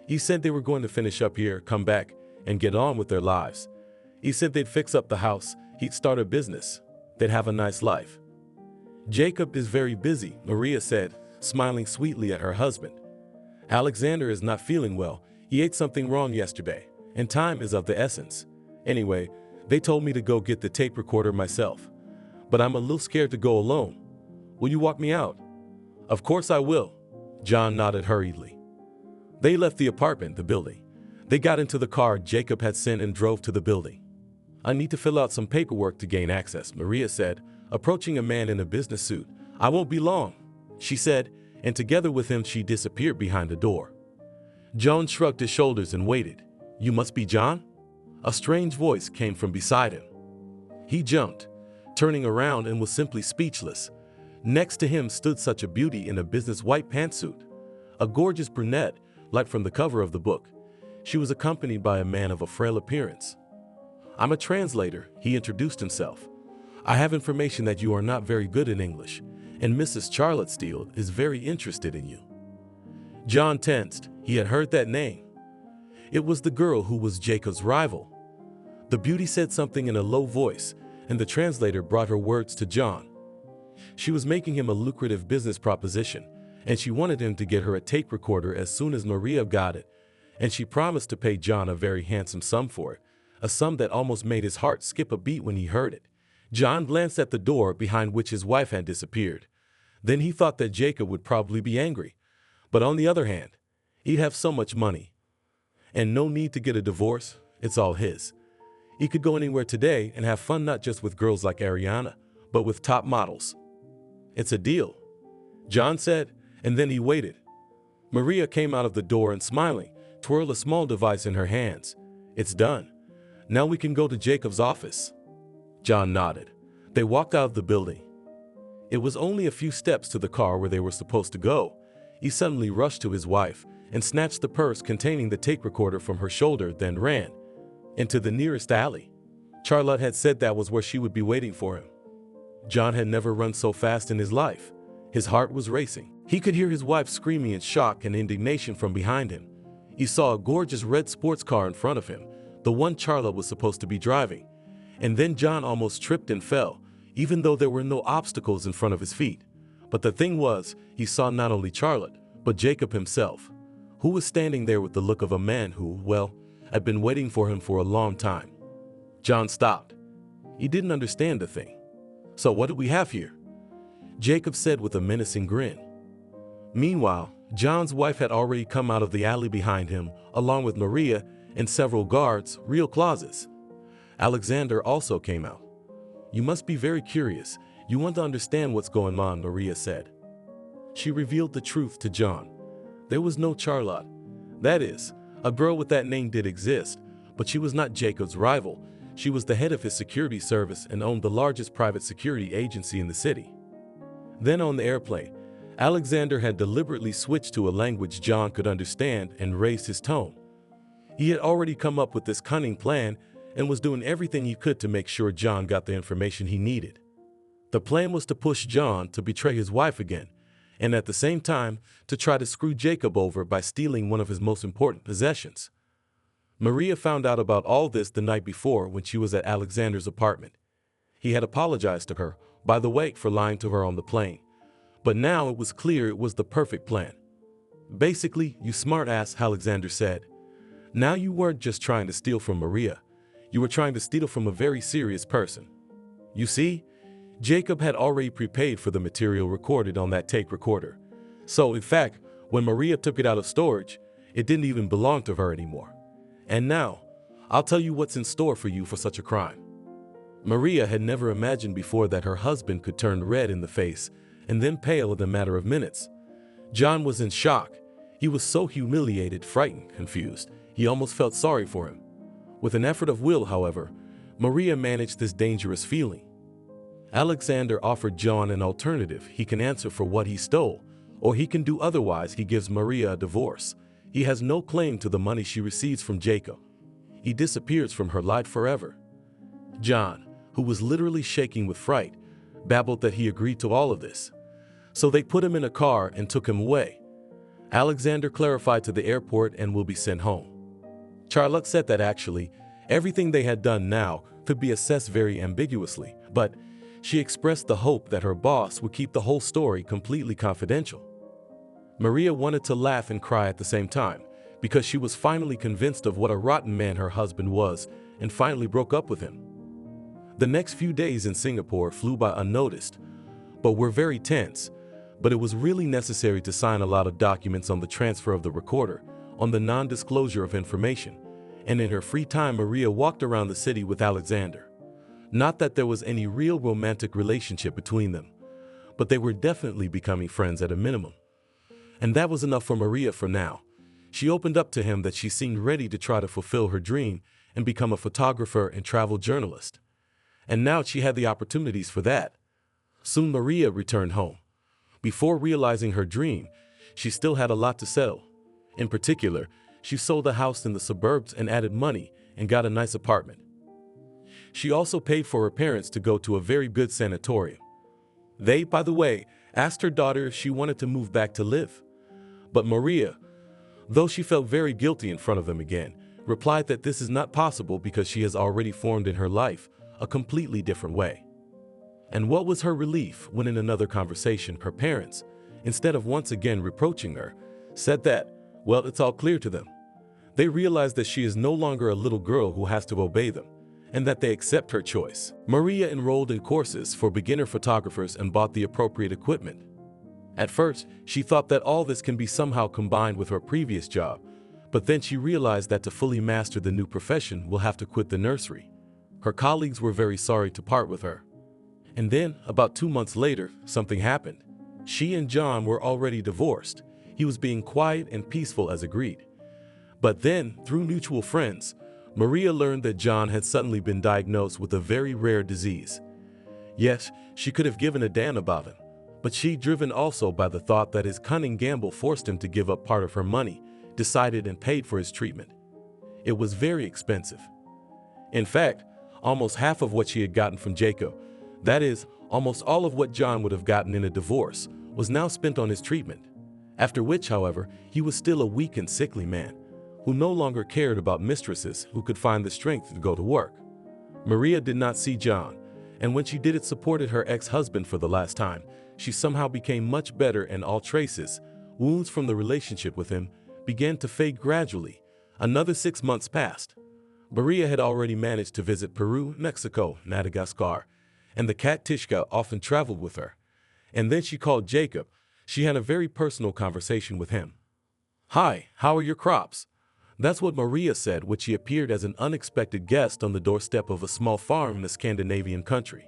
He said they were going to finish up here, come back, and get on with their lives. He said they'd fix up the house, he'd start a business, they'd have a nice life. "Jacob is very busy," Maria said, smiling sweetly at her husband. "Alexander is not feeling well. He ate something wrong yesterday, and time is of the essence. Anyway, they told me to go get the tape recorder myself. But I'm a little scared to go alone. Will you walk me out?" "Of course I will." John nodded hurriedly. They left the apartment, the building. They got into the car Jacob had sent and drove to the building. "I need to fill out some paperwork to gain access," Maria said, approaching a man in a business suit. "I won't be long," she said, and together with him she disappeared behind the door. John shrugged his shoulders and waited. "You must be John?" A strange voice came from beside him. He jumped, turning around, and was simply speechless. Next to him stood such a beauty in a business white pantsuit, a gorgeous brunette, like from the cover of the book. She was accompanied by a man of a frail appearance. "I'm a translator," he introduced himself. "I have information that you are not very good in English, and Mrs. Charlotte Steele is very interested in you." John tensed. He had heard that name. It was the girl who was Jacob's rival. The beauty said something in a low voice, and the translator brought her words to John. She was making him a lucrative business proposition, and she wanted him to get her a tape recorder as soon as Maria got it, and she promised to pay John a very handsome sum for it, a sum that almost made his heart skip a beat when he heard it. John glanced at the door behind which his wife had disappeared. Then he thought that Jacob would probably be angry. But on the other hand, he'd have so much money. And no need to get a divorce, it's all his. He could go anywhere today and have fun not just with girls like Ariana, but with top models. "It's a deal," John said, and then he waited. Maria came out of the door and smiling, twirl a small device in her hands. "It's done. Now we can go to Jacob's office." John nodded. They walked out of the building. It was only a few steps to the car where they were supposed to go. He suddenly rushed to his wife and snatched the purse containing the tape recorder from her shoulder, then ran into the nearest alley. Charlotte had said that was where she would be waiting for him. John had never run so fast in his life. His heart was racing. He could hear his wife screaming in shock and indignation from behind him. He saw a gorgeous red sports car in front of him, the one Charlotte was supposed to be driving. And then John almost tripped and fell, even though there were no obstacles in front of his feet. But the thing was, he saw not only Charlotte, but Jacob himself, who was standing there with the look of a man who, well, had been waiting for him for a long time. John stopped. He didn't understand the thing. "So what do we have here?" Jacob said with a menacing grin. Meanwhile, John's wife had already come out of the alley behind him, along with Maria and several guards, real closets. Alexander also came out. "You must be very curious. You want to understand what's going on," Maria said. She revealed the truth to John. There was no Charlotte. That is, a girl with that name did exist, but she was not Jacob's rival. She was the head of his security service and owned the largest private security agency in the city. Then on the airplane, Alexander had deliberately switched to a language John could understand and raised his tone. He had already come up with this cunning plan and was doing everything he could to make sure John got the information he needed. The plan was to push John to betray his wife again, and at the same time to try to screw Jacob over by stealing one of his most important possessions. Maria found out about all this the night before when she was at Alexander's apartment. He had apologized to her, by the way, for lying to her on the plane. But now it was clear it was the perfect plan. "Basically, you smartass," Alexander said. "Now you weren't just trying to steal from Maria. You were trying to steal from a very serious person. You see, Jacob had already prepaid for the material recorded on that tape recorder. So, in fact, when Maria took it out of storage, it didn't even belong to her anymore. And now, I'll tell you what's in store for you for such a crime." Maria had never imagined before that her husband could turn red in the face and then pale in a matter of minutes. John was in shock. He was so humiliated, frightened, confused. He almost felt sorry for him. With an effort of will, however, Maria managed this dangerous feeling. Alexander offered John an alternative. He can answer for what he stole, or he can do otherwise. He gives Maria a divorce. He has no claim to the money she receives from Jacob. He disappears from her life forever. John, who was literally shaking with fright, babbled that he agreed to all of this. So they put him in a car and took him away. Alexander clarified to the airport and will be sent home. Charlotte said that actually, everything they had done now could be assessed very ambiguously, but she expressed the hope that her boss would keep the whole story completely confidential. Maria wanted to laugh and cry at the same time, because she was finally convinced of what a rotten man her husband was and finally broke up with him. The next few days in Singapore flew by unnoticed, but were very tense. But it was really necessary to sign a lot of documents on the transfer of the recorder, on the non-disclosure of information, and in her free time Maria walked around the city with Alexander. Not that there was any real romantic relationship between them, but they were definitely becoming friends at a minimum. And that was enough for Maria for now. She opened up to him that she seemed ready to try to fulfill her dream and become a photographer and travel journalist. And now she had the opportunities for that. Soon Maria returned home. Before realizing her dream, she still had a lot to settle. In particular, she sold a house in the suburbs and added money and got a nice apartment. She also paid for her parents to go to a very good sanatorium. They, by the way, asked her daughter if she wanted to move back to live. But Maria, though she felt very guilty in front of them again, replied that this is not possible because she has already formed in her life a completely different way. And what was her relief when in another conversation her parents, instead of once again reproaching her, said that, well, it's all clear to them. They realized that she is no longer a little girl who has to obey them, and that they accept her choice. Maria enrolled in courses for beginner photographers and bought the appropriate equipment. At first, she thought that all this can be somehow combined with her previous job, but then she realized that to fully master the new profession will have to quit the nursery. Her colleagues were very sorry to part with her. And then, about 2 months later, something happened. She and John were already divorced. He was being quiet and peaceful as agreed. But then, through mutual friends, Maria learned that John had suddenly been diagnosed with a very rare disease. Yes, she could have given a damn about him, but she, driven also by the thought that his cunning gamble forced him to give up part of her money, decided and paid for his treatment. It was very expensive. In fact, almost half of what she had gotten from Jacob, that is, almost all of what John would have gotten in a divorce, was now spent on his treatment. After which, however, he was still a weak and sickly man, who no longer cared about mistresses who could find the strength to go to work. Maria did not see John, and when she did, it supported her ex-husband for the last time. She somehow became much better, and all traces, wounds from the relationship with him, began to fade gradually. Another 6 months passed. Maria had already managed to visit Peru, Mexico, Madagascar, and the cat Tishka often traveled with her. And then she called Jacob. She had a very personal conversation with him. "Hi, how are your crops?" That's what Maria said when she appeared as an unexpected guest on the doorstep of a small farm in a Scandinavian country.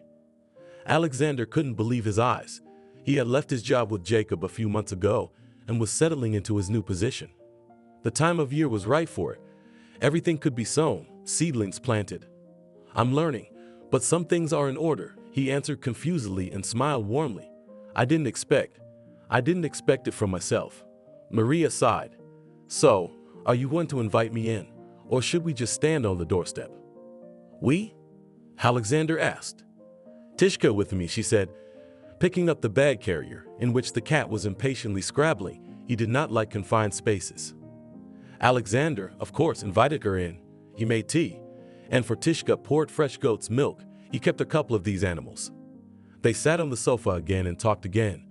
Alexander couldn't believe his eyes. He had left his job with Jacob a few months ago and was settling into his new position. The time of year was right for it. Everything could be sown, seedlings planted. "I'm learning, but some things are in order," he answered confusedly and smiled warmly. I didn't expect it from myself." Maria sighed. "So, are you going to invite me in, or should we just stand on the doorstep?" "We?" Alexander asked. "Tishka with me," she said, picking up the bag carrier, in which the cat was impatiently scrabbling. He did not like confined spaces. Alexander, of course, invited her in. He made tea, and for Tishka poured fresh goat's milk. He kept a couple of these animals. They sat on the sofa again and talked again.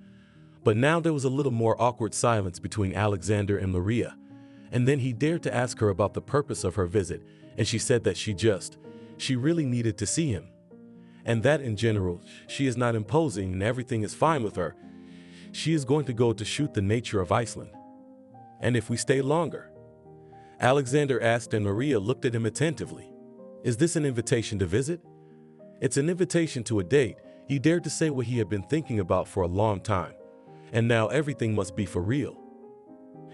But now there was a little more awkward silence between Alexander and Maria. And then he dared to ask her about the purpose of her visit, and she said that she really needed to see him. And that in general, she is not imposing and everything is fine with her. She is going to go to shoot the nature of Iceland. "And if we stay longer?" Alexander asked, and Maria looked at him attentively. "Is this an invitation to visit?" "It's an invitation to a date." He dared to say what he had been thinking about for a long time. And now everything must be for real.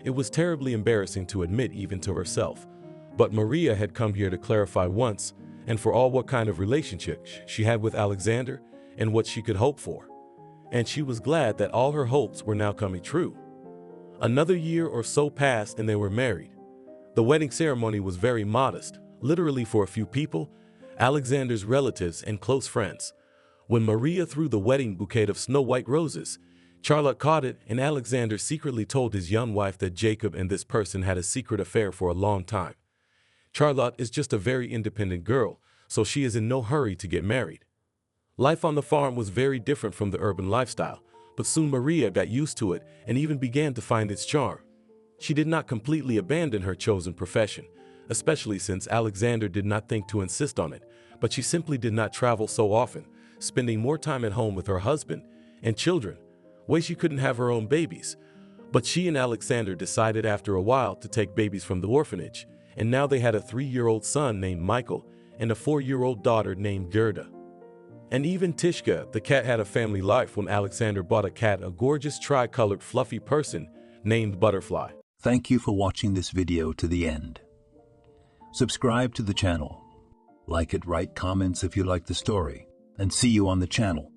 It was terribly embarrassing to admit even to herself, but Maria had come here to clarify once and for all what kind of relationship she had with Alexander and what she could hope for. And she was glad that all her hopes were now coming true. Another year or so passed and they were married. The wedding ceremony was very modest, literally for a few people, Alexander's relatives and close friends. When Maria threw the wedding bouquet of snow-white roses, Charlotte caught it, and Alexander secretly told his young wife that Jacob and this person had a secret affair for a long time. Charlotte is just a very independent girl, so she is in no hurry to get married. Life on the farm was very different from the urban lifestyle, but soon Maria got used to it and even began to find its charm. She did not completely abandon her chosen profession, especially since Alexander did not think to insist on it, but she simply did not travel so often, spending more time at home with her husband and children. She couldn't have her own babies, but she and Alexander decided after a while to take babies from the orphanage, and now they had a 3-year-old son named Michael and a 4-year-old daughter named Gerda. And even Tishka, the cat, had a family life when Alexander bought a cat, a gorgeous tri-colored fluffy person named Butterfly. Thank you for watching this video to the end. Subscribe to the channel. Like it, write comments if you like the story, and see you on the channel.